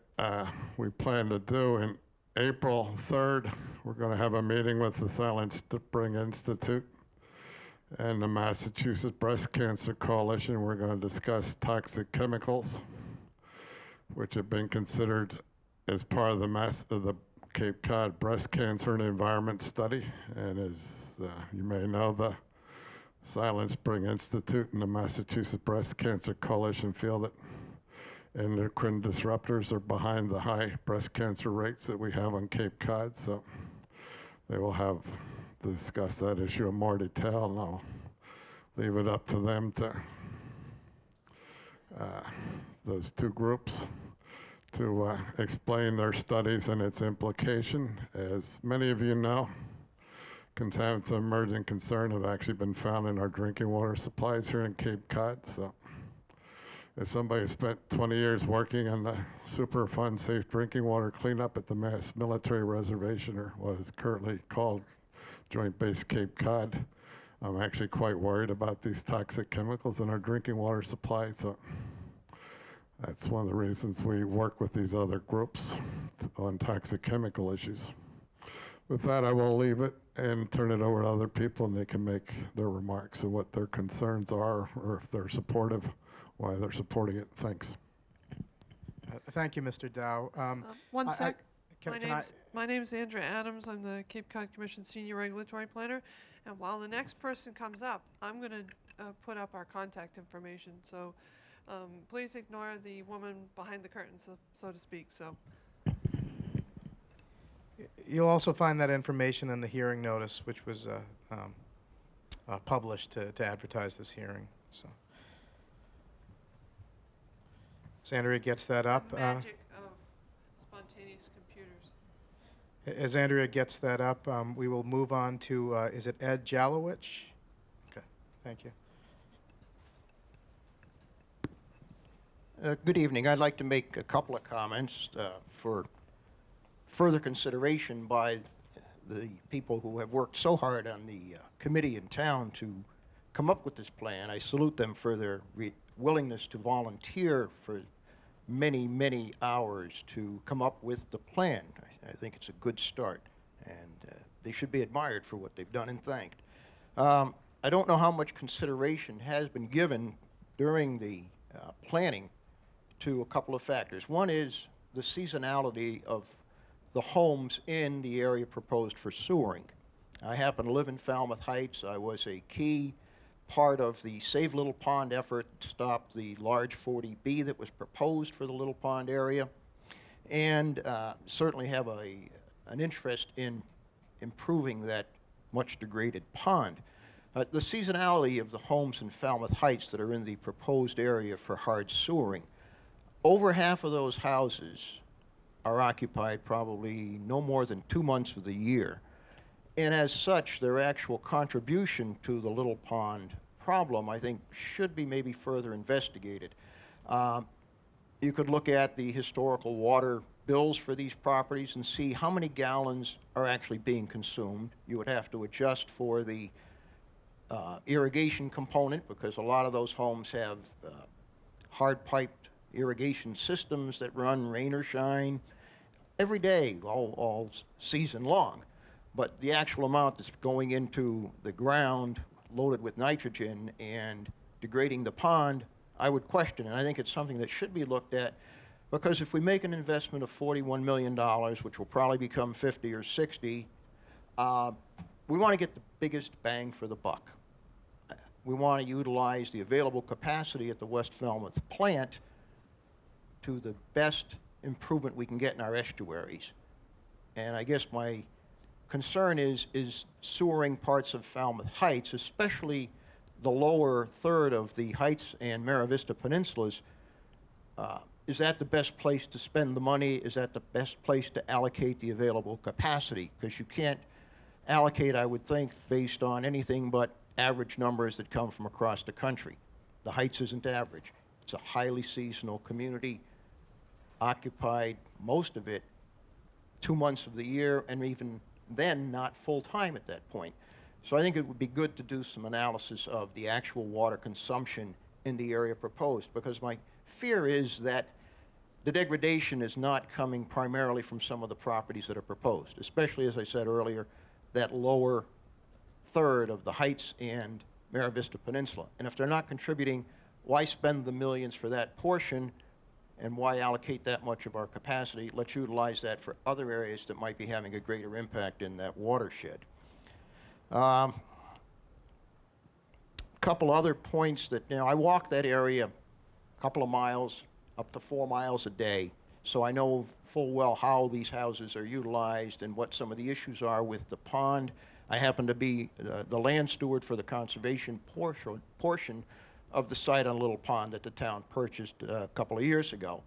we plan to do in April 3rd, we're going to have a meeting with the Silent Spring Institute and the Massachusetts Breast Cancer Coalition. We're going to discuss toxic chemicals, which have been considered as part of the Cape Cod Breast Cancer and Environment Study. And as you may know, the Silent Spring Institute and the Massachusetts Breast Cancer Coalition feel that endocrine disruptors are behind the high breast cancer rates that we have on Cape Cod. So they will have to discuss that issue in more detail, and I'll leave it up to them to, those two groups, to explain their studies and its implication. As many of you know, contaminants of emerging concern have actually been found in our drinking water supplies here in Cape Cod. So as somebody who spent 20 years working on the Superfund Safe Drinking Water Cleanup at the Mass Military Reservation, or what is currently called Joint Base Cape Cod, I'm actually quite worried about these toxic chemicals in our drinking water supply. So that's one of the reasons we work with these other groups on toxic chemical issues. With that, I will leave it and turn it over to other people, and they can make their remarks and what their concerns are, or if they're supportive, why they're supporting it. Thanks. Thank you, Mr. Dow. One sec. Can I- My name's Andrea Adams. I'm the Cape Cod Commission Senior Regulatory Planner. And while the next person comes up, I'm going to put up our contact information. So please ignore the woman behind the curtain, so to speak. So You'll also find that information in the hearing notice, which was published to advertise this hearing. So Andrea gets that up. the magic of spontaneous computers. As Andrea gets that up, we will move on to, is it Ed Jalowich? Okay, thank you. Good evening. I'd like to make a couple of comments for further consideration by the people who have worked so hard on the committee in town to come up with this plan. I salute them for their willingness to volunteer for many, many hours to come up with the plan. I think it's a good start, and they should be admired for what they've done and thanked. I don't know how much consideration has been given during the planning to a couple of factors. One is the seasonality of the homes in the area proposed for sewering. I happen to live in Falmouth Heights. I was a key part of the Save Little Pond effort to stop the large 40B that was proposed for the Little Pond area, and certainly have an interest in improving that much degraded pond. The seasonality of the homes in Falmouth Heights that are in the proposed area for hard sewering, over half of those houses are occupied probably no more than 2 months of the year. And as such, their actual contribution to the Little Pond problem, I think, should be maybe further investigated. You could look at the historical water bills for these properties and see how many gallons are actually being consumed. You would have to adjust for the irrigation component, because a lot of those homes have hard-piped irrigation systems that run rain or shine every day, all season long. But the actual amount that's going into the ground loaded with nitrogen and degrading the pond, I would question. And I think it's something that should be looked at, because if we make an investment of $41 million, which will probably become 50 or 60, we want to get the biggest bang for the buck. We want to utilize the available capacity at the West Falmouth plant to the best improvement we can get in our estuaries. And I guess my concern is sewering parts of Falmouth Heights, especially the lower third of the Heights and Mara Vista Peninsulas. Is that the best place to spend the money? Is that the best place to allocate the available capacity? Because you can't allocate, I would think, based on anything but average numbers that come from across the country. The Heights isn't average. It's a highly seasonal community, occupied most of it 2 months of the year, and even then not full-time at that point. So I think it would be good to do some analysis of the actual water consumption in the area proposed, because my fear is that the degradation is not coming primarily from some of the properties that are proposed, especially, as I said earlier, that lower third of the Heights and Mara Vista Peninsula. And if they're not contributing, why spend the millions for that portion, and why allocate that much of our capacity? Let's utilize that for other areas that might be having a greater impact in that watershed. Couple other points that, I walk that area a couple of miles, up to 4 miles a day, so I know full well how these houses are utilized and what some of the issues are with the pond. I happen to be the land steward for the conservation portion of the site on Little Pond that the town purchased a couple of years ago.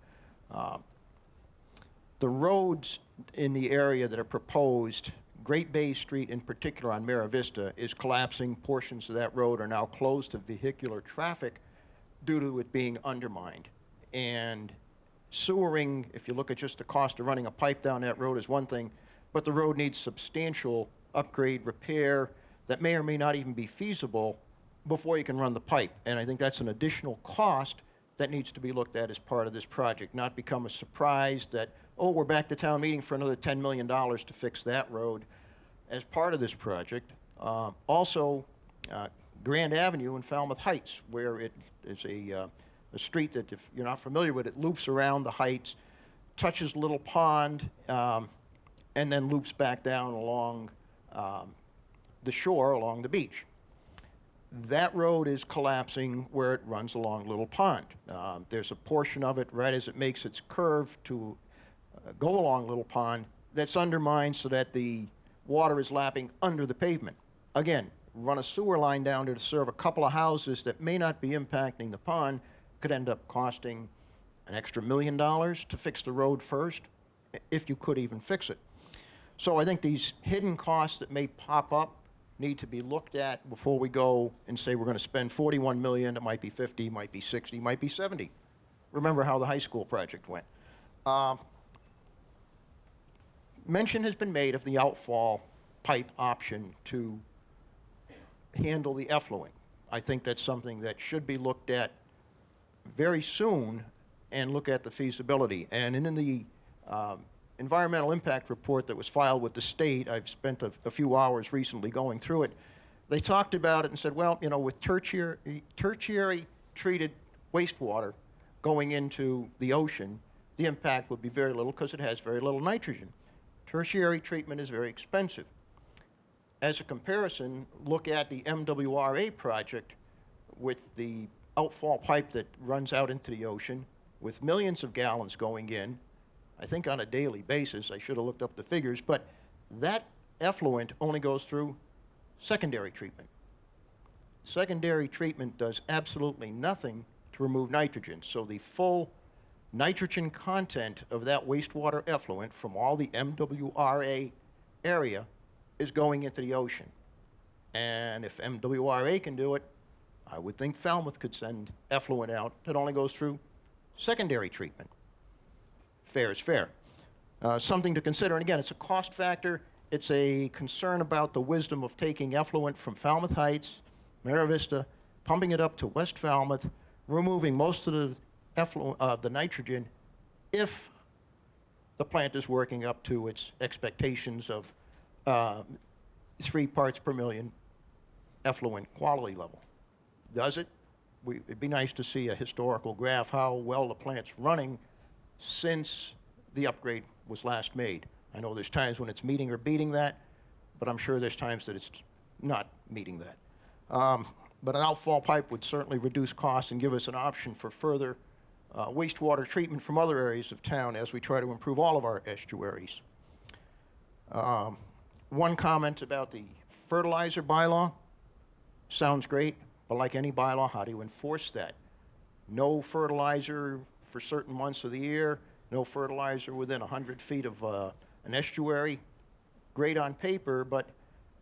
The roads in the area that are proposed, Great Bay Street in particular on Mara Vista, is collapsing. Portions of that road are now closed to vehicular traffic due to it being undermined. And sewering, if you look at just the cost of running a pipe down that road, is one thing, but the road needs substantial upgrade, repair, that may or may not even be feasible before you can run the pipe. And I think that's an additional cost that needs to be looked at as part of this project, not become a surprise that, oh, we're back to town meeting for another $10 million to fix that road as part of this project. Also, Grand Avenue in Falmouth Heights, where it is a street that, if you're not familiar with it, loops around the Heights, touches Little Pond, and then loops back down along the shore, along the beach. That road is collapsing where it runs along Little Pond. There's a portion of it right as it makes its curve to go along Little Pond that's undermined so that the water is lapping under the pavement. Again, run a sewer line down there to serve a couple of houses that may not be impacting the pond, could end up costing an extra $1 million to fix the road first, if you could even fix it. So I think these hidden costs that may pop up need to be looked at before we go and say we're going to spend $41 million. It might be 50, might be 60, might be 70. Remember how the high school project went. Mention has been made of the outfall pipe option to handle the effluent. I think that's something that should be looked at very soon and look at the feasibility. And in the environmental impact report that was filed with the state, I've spent a few hours recently going through it, they talked about it and said, well, with tertiary treated wastewater going into the ocean, the impact would be very little because it has very little nitrogen. Tertiary treatment is very expensive. As a comparison, look at the MWRA project with the outfall pipe that runs out into the ocean with millions of gallons going in, I think on a daily basis. I should have looked up the figures, but that effluent only goes through secondary treatment. Secondary treatment does absolutely nothing to remove nitrogen. So the full nitrogen content of that wastewater effluent from all the MWRA area is going into the ocean. And if MWRA can do it, I would think Falmouth could send effluent out that only goes through secondary treatment. Fair is fair. Something to consider, and again, it's a cost factor. It's a concern about the wisdom of taking effluent from Falmouth Heights, Mara Vista, pumping it up to West Falmouth, removing most of the effluent, the nitrogen, if the plant is working up to its expectations of 3 parts per million effluent quality level. Does it? It'd be nice to see a historical graph how well the plant's running since the upgrade was last made. I know there's times when it's meeting or beating that, but I'm sure there's times that it's not meeting that. But an outfall pipe would certainly reduce costs and give us an option for further wastewater treatment from other areas of town as we try to improve all of our estuaries. One comment about the fertilizer bylaw. Sounds great, but like any bylaw, how do you enforce that? No fertilizer for certain months of the year, no fertilizer within 100 feet of an estuary. Great on paper, but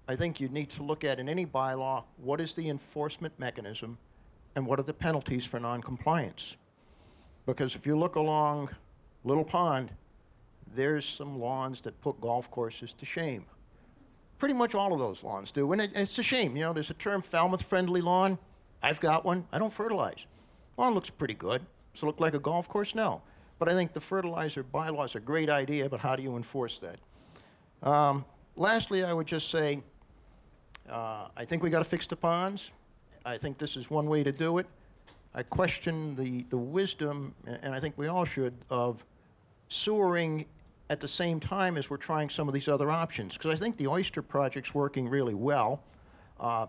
I think you need to look at in any bylaw, what is the enforcement mechanism and what are the penalties for non-compliance? Because if you look along Little Pond, there's some lawns that put golf courses to shame. Pretty much all of those lawns do, and it's a shame. You know, there's a term, Falmouth-friendly lawn. I've got one. I don't fertilize. Lawn looks pretty good. Does it look like a golf course? No. But I think the fertilizer bylaw is a great idea, but how do you enforce that? Lastly, I would just say, I think we got to fix the ponds. I think this is one way to do it. I question the wisdom, and I think we all should, of sewering at the same time as we're trying some of these other options. Because I think the oyster project's working really well,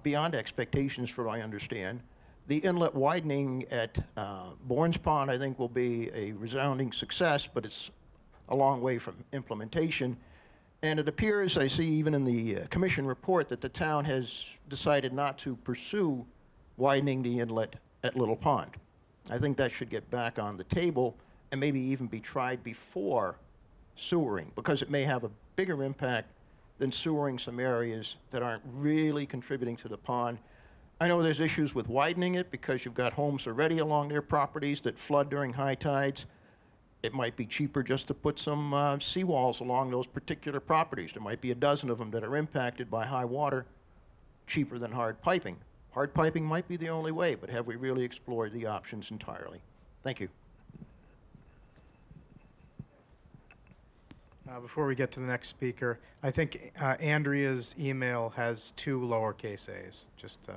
beyond expectations from what I understand. The inlet widening at Bourne's Pond, I think, will be a resounding success, but it's a long way from implementation. And it appears, I see even in the commission report, that the town has decided not to pursue widening the inlet at Little Pond. I think that should get back on the table and maybe even be tried before sewering, because it may have a bigger impact than sewering some areas that aren't really contributing to the pond. I know there's issues with widening it because you've got homes already along their properties that flood during high tides. It might be cheaper just to put some seawalls along those particular properties. There might be a dozen of them that are impacted by high water, cheaper than hard piping. Hard piping might be the only way, but have we really explored the options entirely? Thank you. Before we get to the next speaker, I think Andrea's email has 2 lowercase a's, just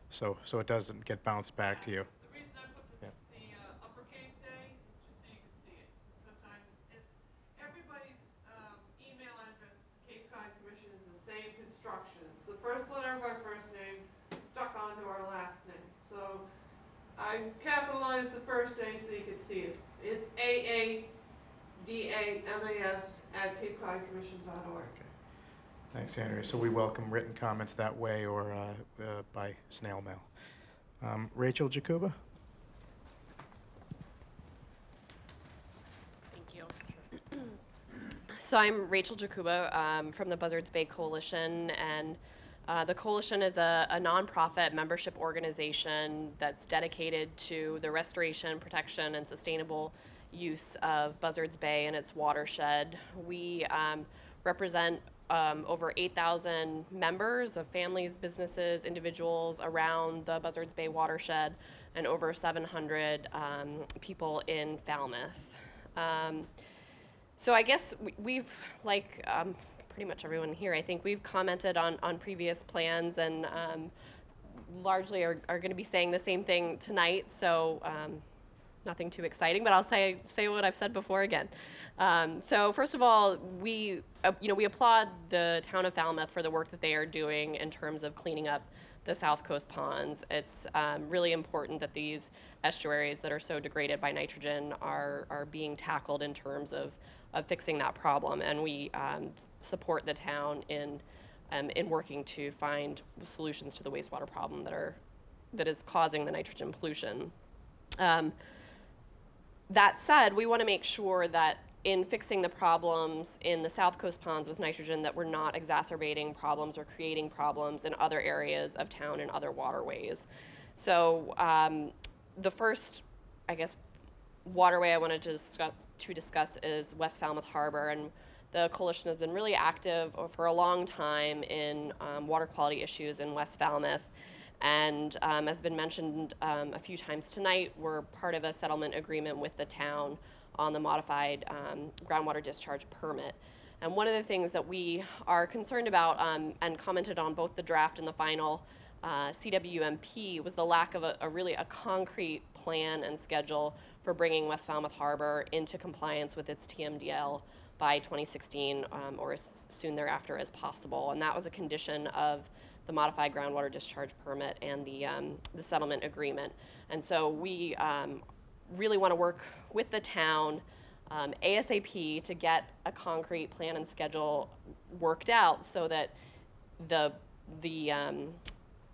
so it doesn't get bounced back to you. The reason I put the uppercase A is just so you can see it. Sometimes it's everybody's email address at the Cape Cod Commission is the same construction. It's the first letter of our first name stuck onto our last name. So I capitalized the first A so you can see it. It's AADAMAS@CapeCodCommission.org. Okay. Thanks, Andrea. So we welcome written comments that way or by snail mail. Rachel Jakuba? Thank you. So I'm Rachel Jakuba from the Buzzards Bay Coalition, and the Coalition is a nonprofit membership organization that's dedicated to the restoration, protection, and sustainable use of Buzzards Bay and its watershed. We represent over 8,000 members of families, businesses, individuals around the Buzzards Bay watershed, and over 700 people in Falmouth. So I guess we've, like pretty much everyone here, I think we've commented on previous plans and largely are going to be saying the same thing tonight. So nothing too exciting, but I'll say what I've said before again. So first of all, we applaud the town of Falmouth for the work that they are doing in terms of cleaning up the South Coast ponds. It's really important that these estuaries that are so degraded by nitrogen are being tackled in terms of fixing that problem, and we support the town in working to find solutions to the wastewater problem that is causing the nitrogen pollution. That said, we want to make sure that in fixing the problems in the South Coast ponds with nitrogen, that we're not exacerbating problems or creating problems in other areas of town and other waterways. So the first, I guess, waterway I wanted to discuss is West Falmouth Harbor, and the coalition has been really active for a long time in water quality issues in West Falmouth. And as been mentioned a few times tonight, we're part of a settlement agreement with the town on the modified groundwater discharge permit. And one of the things that we are concerned about and commented on both the draft and the final CWMP was the lack of a really concrete plan and schedule for bringing West Falmouth Harbor into compliance with its TMDL by 2016 or as soon thereafter as possible. And that was a condition of the modified groundwater discharge permit and the settlement agreement. And so we really want to work with the town ASAP to get a concrete plan and schedule worked out so that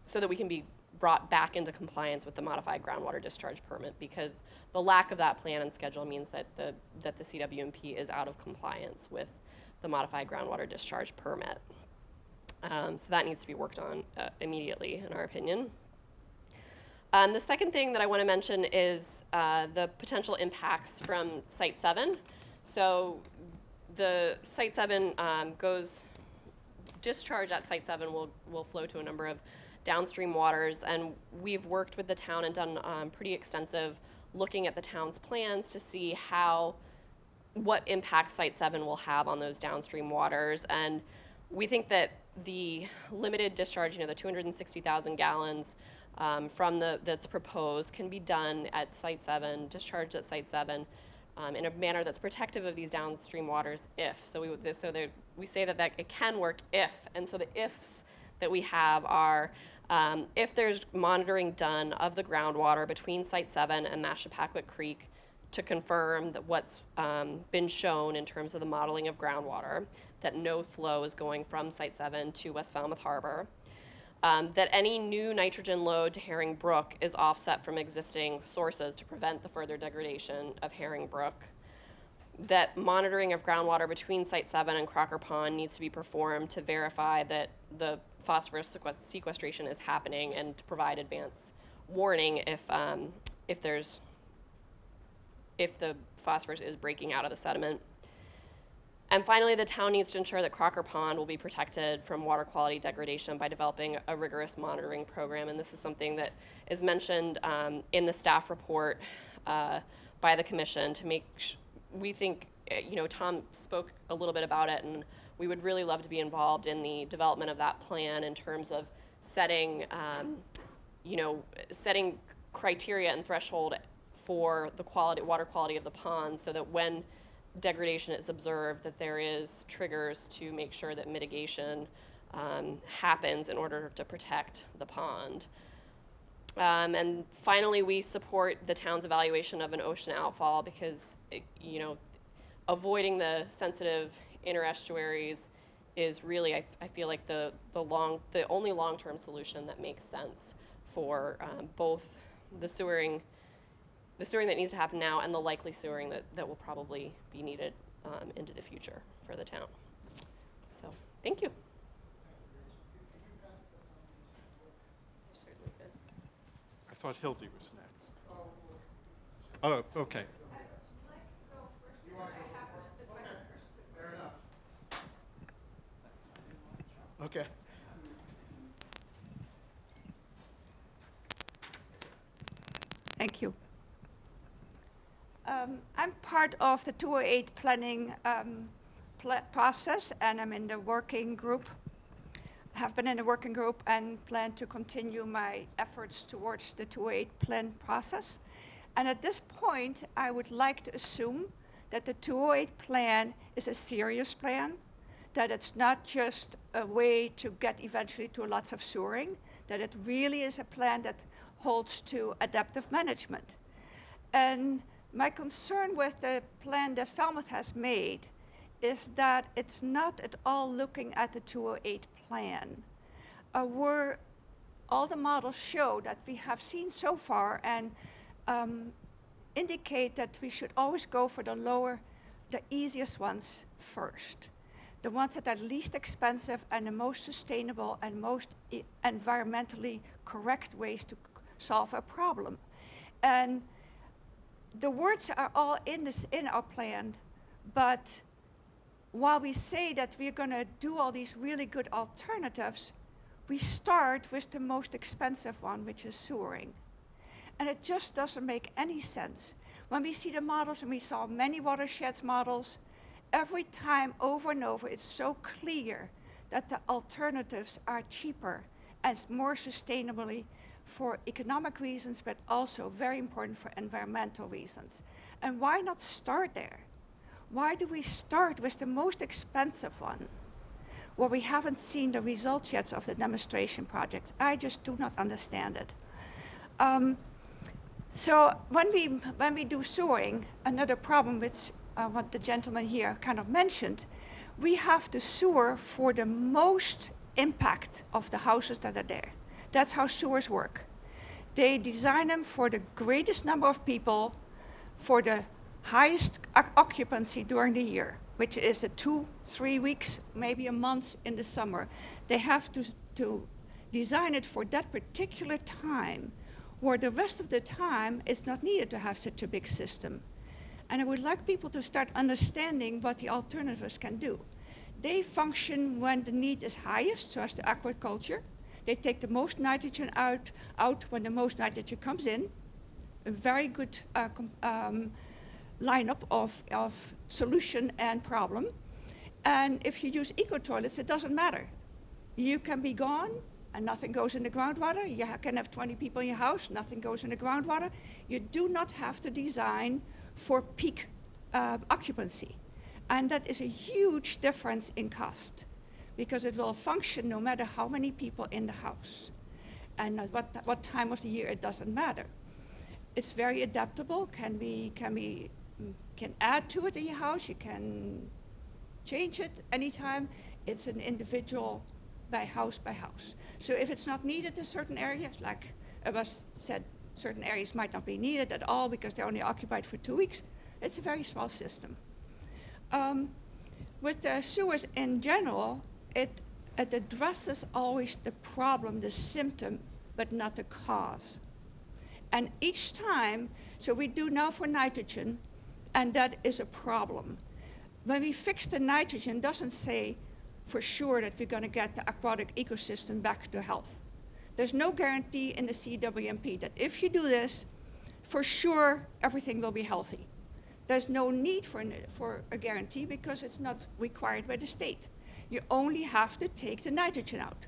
so that we can be brought back into compliance with the modified groundwater discharge permit, because the lack of that plan and schedule means that the CWMP is out of compliance with the modified groundwater discharge permit. So that needs to be worked on immediately, in our opinion. The second thing that I want to mention is the potential impacts from Site 7. So the Site 7 discharge at Site 7 will flow to a number of downstream waters, and we've worked with the town and done pretty extensive looking at the town's plans to see what impact Site 7 will have on those downstream waters. And we think that the limited discharge, the 260,000 gallons that's proposed, can be done at Site 7, discharged at Site 7, in a manner that's protective of these downstream waters we say that it can work if, and so the ifs that we have are if there's monitoring done of the groundwater between Site 7 and Mashapaquet Creek to confirm that what's been shown in terms of the modeling of groundwater, that no flow is going from Site 7 to West Falmouth Harbor, that any new nitrogen load to Herring Brook is offset from existing sources to prevent the further degradation of Herring Brook, that monitoring of groundwater between Site 7 and Crocker Pond needs to be performed to verify that the phosphorus sequestration is happening and to provide advance warning if the phosphorus is breaking out of the sediment. And finally, the town needs to ensure that Crocker Pond will be protected from water quality degradation by developing a rigorous monitoring program. And this is something that is mentioned in the staff report by the commission to make we think, Tom spoke a little bit about it, and we would really love to be involved in the development of that plan in terms of setting criteria and threshold for the water quality of the pond, so that when degradation is observed, that there is triggers to make sure that mitigation happens in order to protect the pond. And finally, we support the town's evaluation of an ocean outfall because, avoiding the sensitive interestuaries is really, I feel like the only long-term solution that makes sense for both the sewering that needs to happen now and the likely sewering that will probably be needed into the future for the town. So, thank you. I thought Hildy was next. Oh, okay. Okay. Thank you. I'm part of the 208 planning process, and I'm in the working group. Have been in the working group and plan to continue my efforts towards the 208 plan process. And at this point, I would like to assume that the 208 plan is a serious plan, that it's not just a way to get eventually to lots of sewering, that it really is a plan that holds to adaptive management. And my concern with the plan that Falmouth has made is that it's not at all looking at the 208 plan, where all the models show that we have seen so far and indicate that we should always go for the easiest ones first. The ones that are least expensive and the most sustainable and most environmentally correct ways to solve a problem. And the words are all in our plan, but while we say that we're going to do all these really good alternatives, we start with the most expensive one, which is sewering. And it just doesn't make any sense. When we see the models, and we saw many watersheds models, every time over and over, it's so clear that the alternatives are cheaper and more sustainably for economic reasons, but also very important for environmental reasons. And why not start there? Why do we start with the most expensive one, where we haven't seen the results yet of the demonstration project? I just do not understand it. So when we do sewering, another problem which what the gentleman here kind of mentioned, we have the sewer for the most impact of the houses that are there. That's how sewers work. They design them for the greatest number of people, for the highest occupancy during the year, which is 2-3 weeks, maybe a month in the summer. They have to design it for that particular time, where the rest of the time it's not needed to have such a big system. And I would like people to start understanding what the alternatives can do. They function when the need is highest, so as the aquaculture. They take the most nitrogen out when the most nitrogen comes in. A very good lineup of solution and problem. And if you use eco-toilets, it doesn't matter. You can be gone and nothing goes in the groundwater. You can have 20 people in your house, nothing goes in the groundwater. You do not have to design for peak occupancy. And that is a huge difference in cost, because it will function no matter how many people in the house. And what time of the year, it doesn't matter. It's very adaptable, can add to it in your house, you can change it anytime. It's an individual by house. So if it's not needed in certain areas, like it was said, certain areas might not be needed at all because they're only occupied for 2 weeks, it's a very small system. With the sewers in general, it addresses always the problem, the symptom, but not the cause. And each time, so we do now for nitrogen, and that is a problem. When we fix the nitrogen, it doesn't say for sure that we're going to get the aquatic ecosystem back to health. There's no guarantee in the CWMP that if you do this, for sure everything will be healthy. There's no need for a guarantee because it's not required by the state. You only have to take the nitrogen out.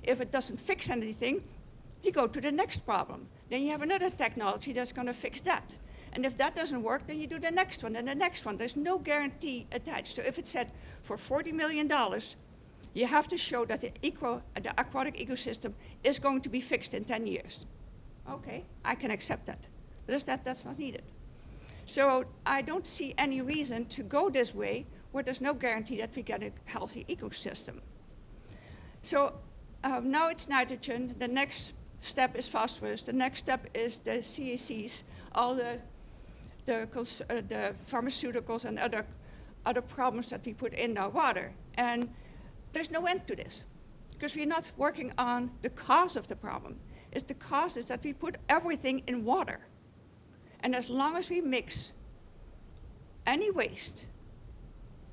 If it doesn't fix anything, you go to the next problem. Then you have another technology that's going to fix that. And if that doesn't work, then you do the next one and the next one. There's no guarantee attached. So if it's said for $40 million, you have to show that the aquatic ecosystem is going to be fixed in 10 years. Okay, I can accept that. But that's not needed. So I don't see any reason to go this way where there's no guarantee that we get a healthy ecosystem. So now it's nitrogen. The next step is phosphorus. The next step is the CACs, all the pharmaceuticals and other problems that we put in our water. And there's no end to this because we're not working on the cause of the problem. The cause is that we put everything in water. And as long as we mix any waste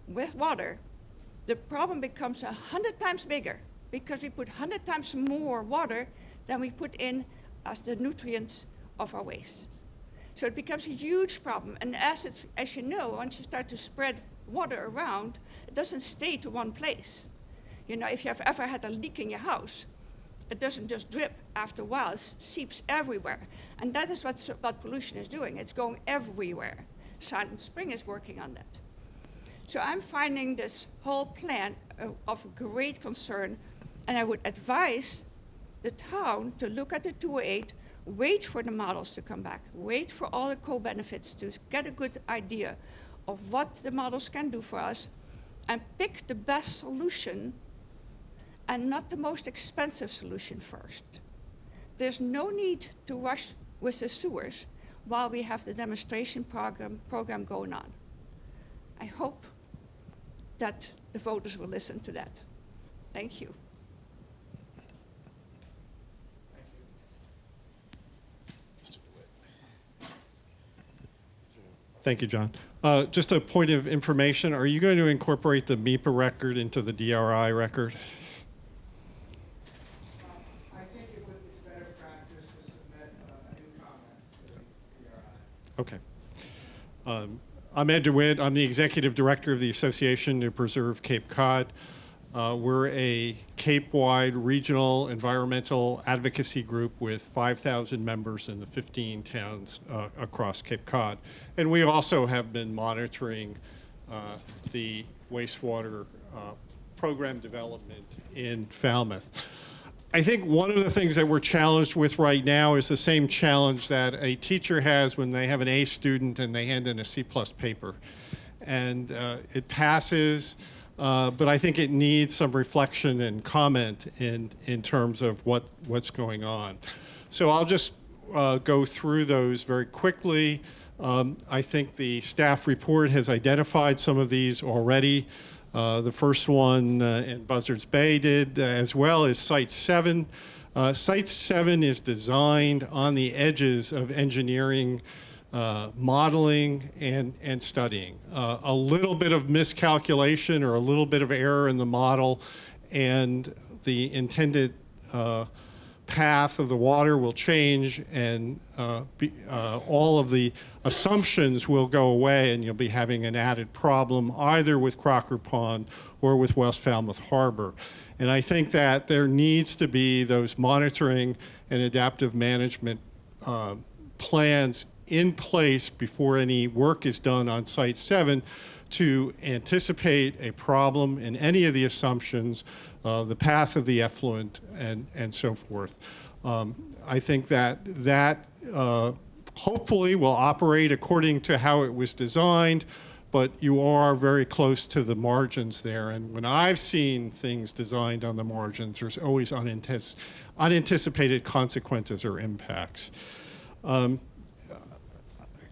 with water, the problem becomes 100 times bigger because we put 100 times more water than we put in as the nutrients of our waste. So it becomes a huge problem. And as you know, once you start to spread water around, it doesn't stay to one place. You know, if you have ever had a leak in your house, it doesn't just drip after a while, it seeps everywhere. And that is what pollution is doing. It's going everywhere. Silent Spring is working on that. So I'm finding this whole plan of great concern, and I would advise the town to look at the 208, wait for the models to come back, wait for all the co-benefits to get a good idea of what the models can do for us, and pick the best solution and not the most expensive solution first. There's no need to rush with the sewers while we have the demonstration program going on. I hope that the voters will listen to that. Thank you. Thank you, John. Just a point of information, are you going to incorporate the MIPA record into the DRI record? Okay. I'm Ed DeWitt. I'm the executive director of the Association to Preserve Cape Cod. We're a Cape-wide regional environmental advocacy group with 5,000 members in the 15 towns across Cape Cod. And we also have been monitoring the wastewater program development in Falmouth. I think one of the things that we're challenged with right now is the same challenge that a teacher has when they have an A student and they hand in a C+ paper. and it passes, but I think it needs some reflection and comment in terms of what's going on. So I'll just go through those very quickly. I think the staff report has identified some of these already. The first one in Buzzards Bay did, as well as Site 7. Site 7 is designed on the edges of engineering, modeling, and studying. A little bit of miscalculation or a little bit of error in the model, and the intended path of the water will change, and all of the assumptions will go away, and you'll be having an added problem either with Crocker Pond or with West Falmouth Harbor. And I think that there needs to be those monitoring and adaptive management plans in place before any work is done on Site 7 to anticipate a problem in any of the assumptions, the path of the effluent, and so forth. I think that hopefully will operate according to how it was designed, but you are very close to the margins there. And when I've seen things designed on the margins, there's always unanticipated consequences or impacts.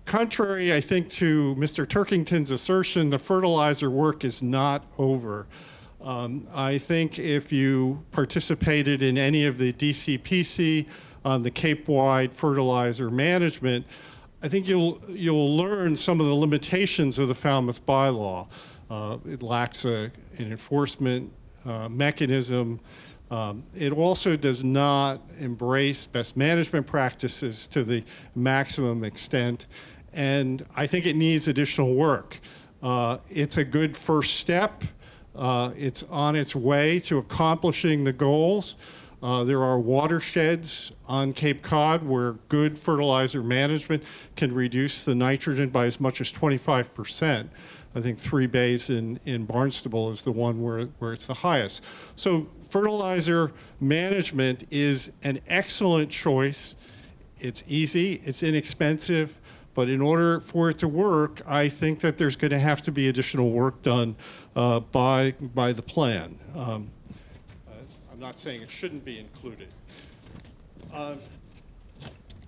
Contrary, I think, to Mr. Turkington's assertion, the fertilizer work is not over. I think if you participated in any of the DCPC on the Cape-wide fertilizer management, I think you'll learn some of the limitations of the Falmouth bylaw. It lacks an enforcement mechanism. It also does not embrace best management practices to the maximum extent, and I think it needs additional work. It's a good first step. It's on its way to accomplishing the goals. There are watersheds on Cape Cod where good fertilizer management can reduce the nitrogen by as much as 25%. I think 3 Bays in Barnstable is the one where it's the highest. So fertilizer management is an excellent choice. It's easy, it's inexpensive, but in order for it to work, I think that there's going to have to be additional work done by the plan. I'm not saying it shouldn't be included.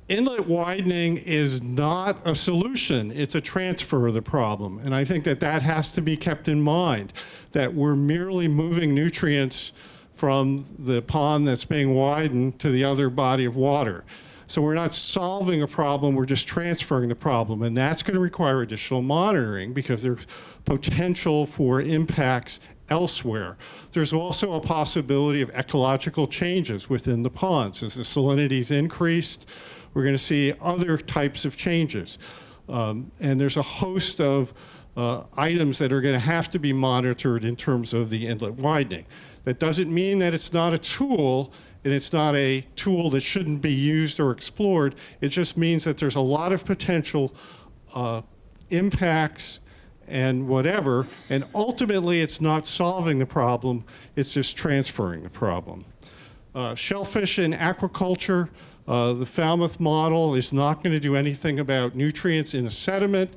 Inlet widening is not a solution. It's a transfer of the problem. And I think that that has to be kept in mind, that we're merely moving nutrients from the pond that's being widened to the other body of water. So we're not solving a problem, we're just transferring the problem. And that's going to require additional monitoring because there's potential for impacts elsewhere. There's also a possibility of ecological changes within the ponds. As the salinity's increased, we're going to see other types of changes. And there's a host of items that are going to have to be monitored in terms of the inlet widening. That doesn't mean that it's not a tool, and it's not a tool that shouldn't be used or explored. It just means that there's a lot of potential impacts and whatever, and ultimately it's not solving the problem, it's just transferring the problem. Shellfish and aquaculture, the Falmouth model is not going to do anything about nutrients in the sediment.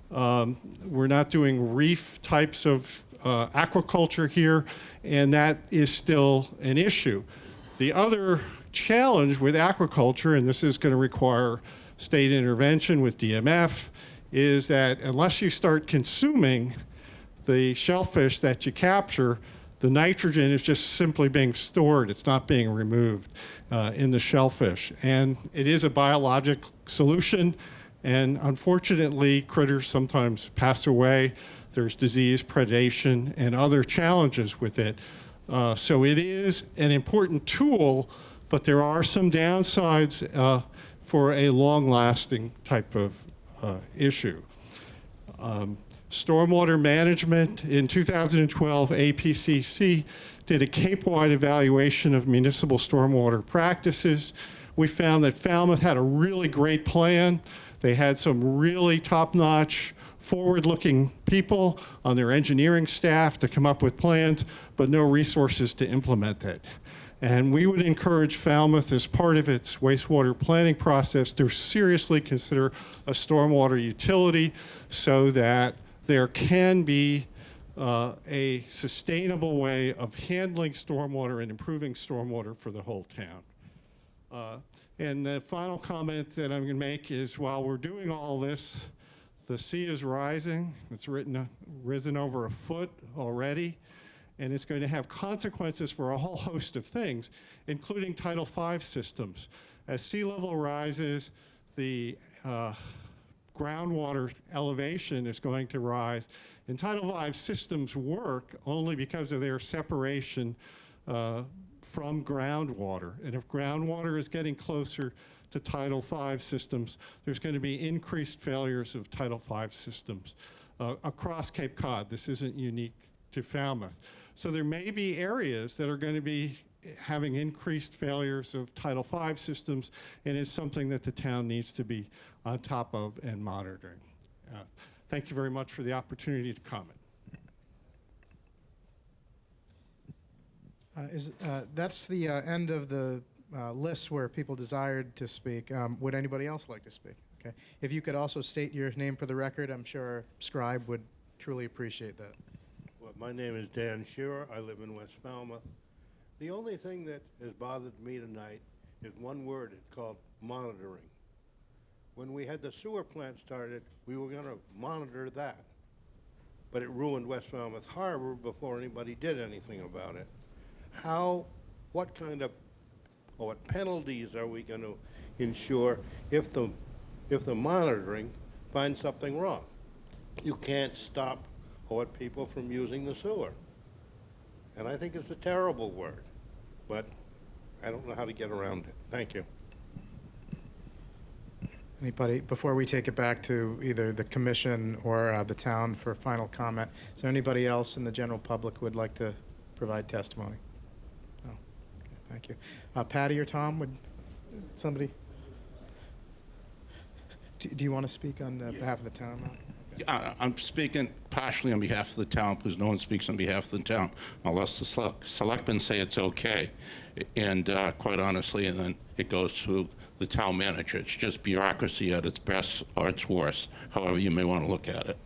We're not doing reef types of aquaculture here, and that is still an issue. The other challenge with aquaculture, and this is going to require state intervention with DMF, is that unless you start consuming the shellfish that you capture, the nitrogen is just simply being stored. It's not being removed in the shellfish. And it is a biologic solution, and unfortunately, critters sometimes pass away. There's disease, predation, and other challenges with it. So it is an important tool, but there are some downsides for a long-lasting type of issue. Stormwater management. In 2012, APCC did a Cape-wide evaluation of municipal stormwater practices. We found that Falmouth had a really great plan. They had some really top-notch, forward-looking people on their engineering staff to come up with plans, but no resources to implement it. And we would encourage Falmouth, as part of its wastewater planning process, to seriously consider a stormwater utility so that there can be a sustainable way of handling stormwater and improving stormwater for the whole town. And the final comment that I'm going to make is while we're doing all this, the sea is rising. It's risen over a foot already, and it's going to have consequences for a whole host of things, including Title V systems. As sea level rises, the groundwater elevation is going to rise, and Title V systems work only because of their separation from groundwater. And if groundwater is getting closer to Title V systems, there's going to be increased failures of Title V systems across Cape Cod. This isn't unique to Falmouth. So there may be areas that are going to be having increased failures of Title V systems, and it's something that the town needs to be on top of and monitoring. Thank you very much for the opportunity to comment. That's the end of the list where people desired to speak. Would anybody else like to speak? Okay. If you could also state your name for the record, I'm sure our scribe would truly appreciate that. Well, my name is Dan Shearer. I live in West Falmouth. The only thing that has bothered me tonight is one word. It's called monitoring. When we had the sewer plant started, we were going to monitor that. But it ruined West Falmouth Harbor before anybody did anything about it. What kind of, or what penalties are we going to ensure if the monitoring finds something wrong? You can't stop people from using the sewer. And I think it's a terrible word, but I don't know how to get around it. Thank you. Anybody, before we take it back to either the commission or the town for final comment, is there anybody else in the general public who would like to provide testimony? No. Okay, thank you. Patty or Tom, would somebody? Do you want to speak on behalf of the town now? I'm speaking partially on behalf of the town because no one speaks on behalf of the town unless the selectmen say it's okay. And quite honestly, and then it goes through the town manager. It's just bureaucracy at its best or its worst, however you may want to look at it.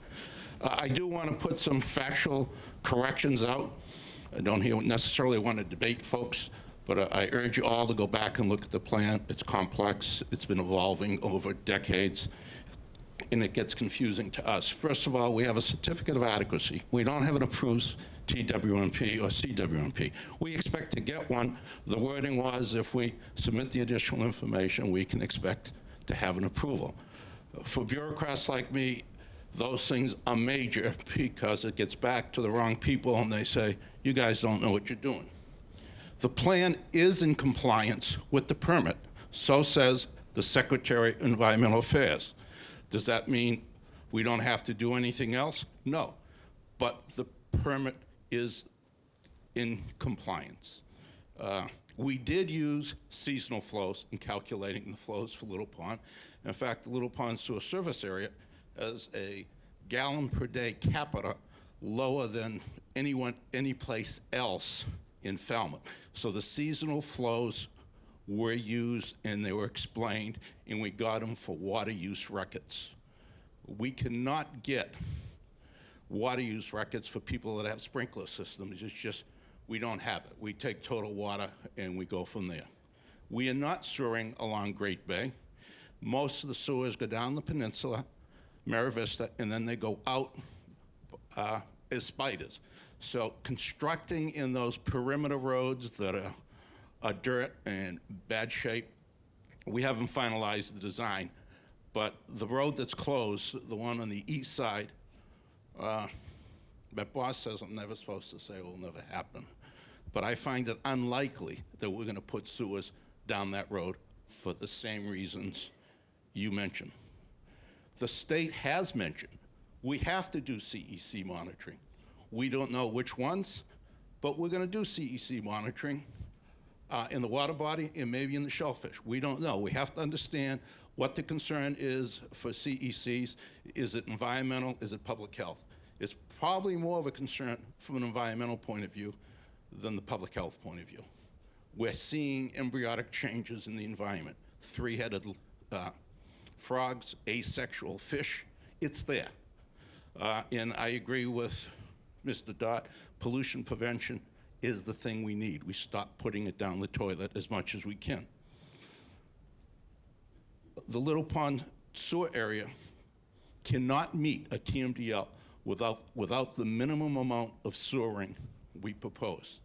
I do want to put some factual corrections out. I don't necessarily want to debate folks, but I urge you all to go back and look at the plan. It's complex. It's been evolving over decades, and it gets confusing to us. First of all, we have a certificate of adequacy. We don't have an approved CWMP or CWMP. We expect to get one. The wording was if we submit the additional information, we can expect to have an approval. For bureaucrats like me, those things are major because it gets back to the wrong people and they say, you guys don't know what you're doing. The plan is in compliance with the permit. So says the Secretary of Environmental Affairs. Does that mean we don't have to do anything else? No, but the permit is in compliance. We did use seasonal flows in calculating the flows for Little Pond. In fact, the Little Pond sewer service area has a gallon per day capita lower than any place else in Falmouth. So the seasonal flows were used and they were explained, and we got them for water use records. We cannot get water use records for people that have sprinkler systems. It's just, we don't have it. We take total water and we go from there. We are not sewering along Great Bay. Most of the sewers go down the peninsula, Mara Vista, and then they go out as spiders. So constructing in those perimeter roads that are dirt and bad shape, we haven't finalized the design, but the road that's closed, the one on the east side, my boss says I'm never supposed to say it will never happen, but I find it unlikely that we're going to put sewers down that road for the same reasons you mentioned. The state has mentioned we have to do CEC monitoring. We don't know which ones, but we're going to do CEC monitoring in the water body and maybe in the shellfish. We don't know. We have to understand what the concern is for CECs. Is it environmental? Is it public health? It's probably more of a concern from an environmental point of view than the public health point of view. We're seeing embryonic changes in the environment. Three-headed frogs, asexual fish, it's there. And I agree with Mr. Dot. Pollution prevention is the thing we need. We stop putting it down the toilet as much as we can. The Little Pond sewer area cannot meet a TMDL without the minimum amount of sewering we propose.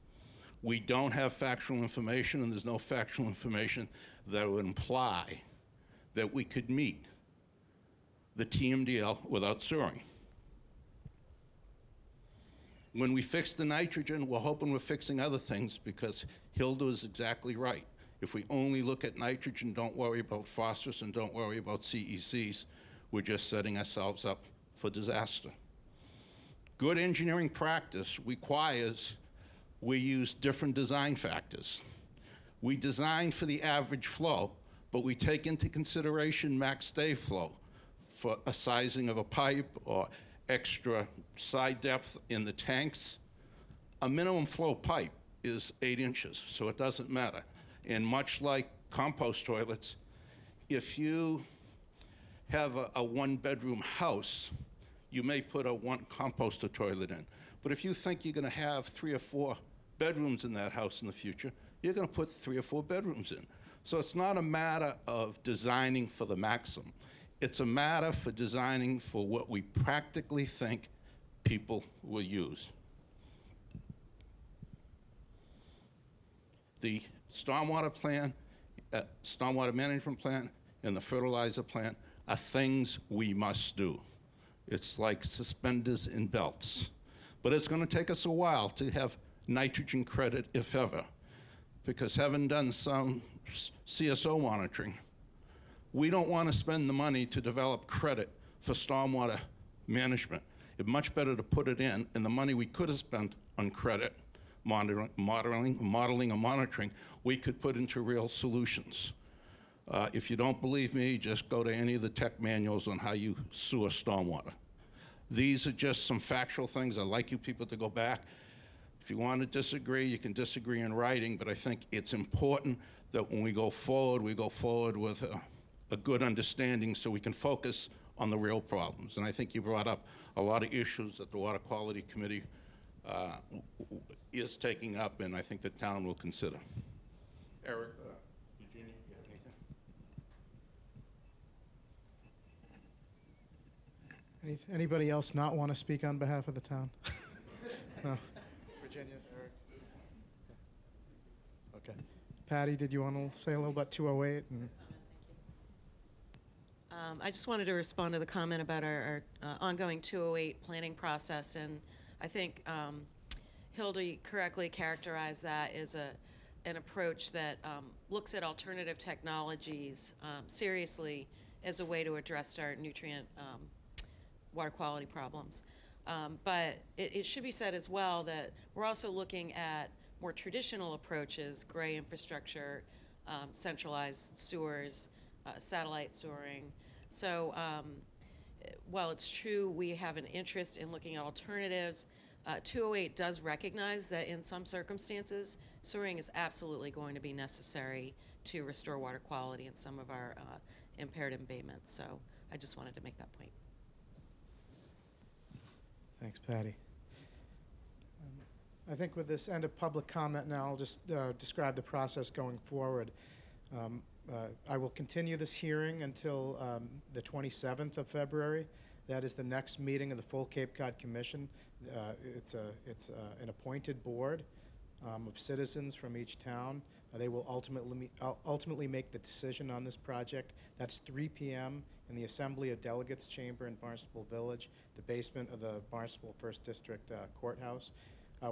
We don't have factual information, and there's no factual information that would imply that we could meet the TMDL without sewering. When we fix the nitrogen, we're hoping we're fixing other things, because Hilda is exactly right. If we only look at nitrogen, don't worry about phosphorus, and don't worry about CECs, we're just setting ourselves up for disaster. Good engineering practice requires we use different design factors. We design for the average flow, but we take into consideration max stay flow for a sizing of a pipe or extra side depth in the tanks. A minimum flow pipe is 8 inches, so it doesn't matter. And much like compost toilets, if you have a one-bedroom house, you may put a one composter toilet in. But if you think you're gonna have 3 or 4 bedrooms in that house in the future, you're gonna put 3 or 4 bedrooms in. So it's not a matter of designing for the maximum. It's a matter for designing for what we practically think people will use. The stormwater plan, stormwater management plan, and the fertilizer plan are things we must do. It's like suspenders and belts. But it's going to take us a while to have nitrogen credit, if ever, because having done some CSO monitoring, we don't want to spend the money to develop credit for stormwater management. It's much better to put it in, and the money we could have spent on credit, modeling and monitoring, we could put into real solutions. If you don't believe me, just go to any of the tech manuals on how you sewer stormwater. These are just some factual things. I'd like you people to go back. If you want to disagree, you can disagree in writing, but I think it's important that when we go forward with a good understanding so we can focus on the real problems. And I think you brought up a lot of issues that the Water Quality Committee is taking up, and I think the town will consider. Eric, Eugenia, do you have anything? Anybody else not want to speak on behalf of the town? No. Virginia, Eric? Okay. Patty, did you want to say a little about 208? I just wanted to respond to the comment about our ongoing 208 planning process, and I think Hildy correctly characterized that as an approach that looks at alternative technologies seriously as a way to address our nutrient water quality problems. But it should be said as well that we're also looking at more traditional approaches, gray infrastructure, centralized sewers, satellite sewering. So while it's true we have an interest in looking at alternatives, 208 does recognize that in some circumstances, sewering is absolutely going to be necessary to restore water quality in some of our impaired embayments. So I just wanted to make that point. Thanks, Patty. I think with this end of public comment now, I'll just describe the process going forward. I will continue this hearing until the 27th of February. That is the next meeting of the full Cape Cod Commission. It's an appointed board of citizens from each town. They will ultimately make the decision on this project. That's 3 p.m. in the Assembly of Delegates Chamber in Barnstable Village, the basement of the Barnstable First District Courthouse.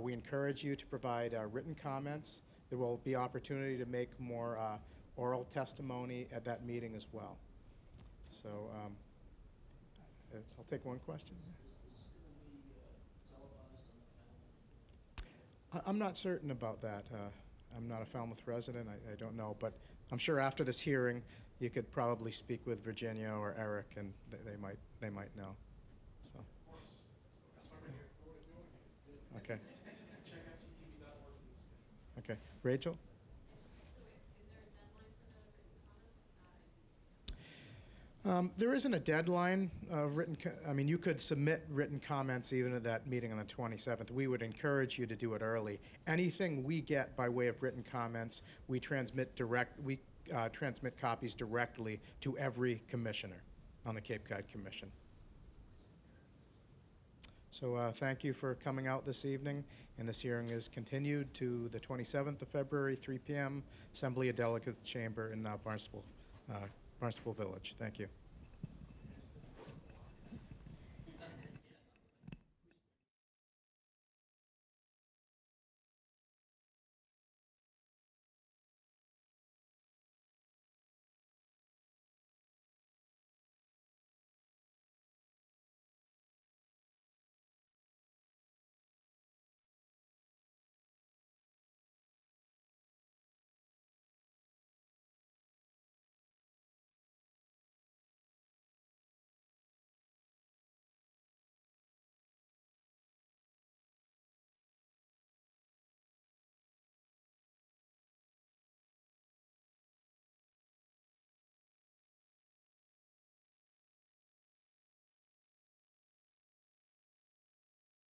We encourage you to provide written comments. There will be opportunity to make more oral testimony at that meeting as well. So I'll take one question. I'm not certain about that. I'm not a Falmouth resident. I don't know, but I'm sure after this hearing, you could probably speak with Virginia or Eric, and they might know. So. Okay. Okay, Rachel. There isn't a deadline of I mean, you could submit written comments even at that meeting on the 27th. We would encourage you to do it early. Anything we get by way of written comments, we transmit copies directly to every commissioner on the Cape Cod Commission. So thank you for coming out this evening, and this hearing is continued to the 27th of February, 3 p.m., Assembly of Delegates Chamber in Barnstable Village. Thank you.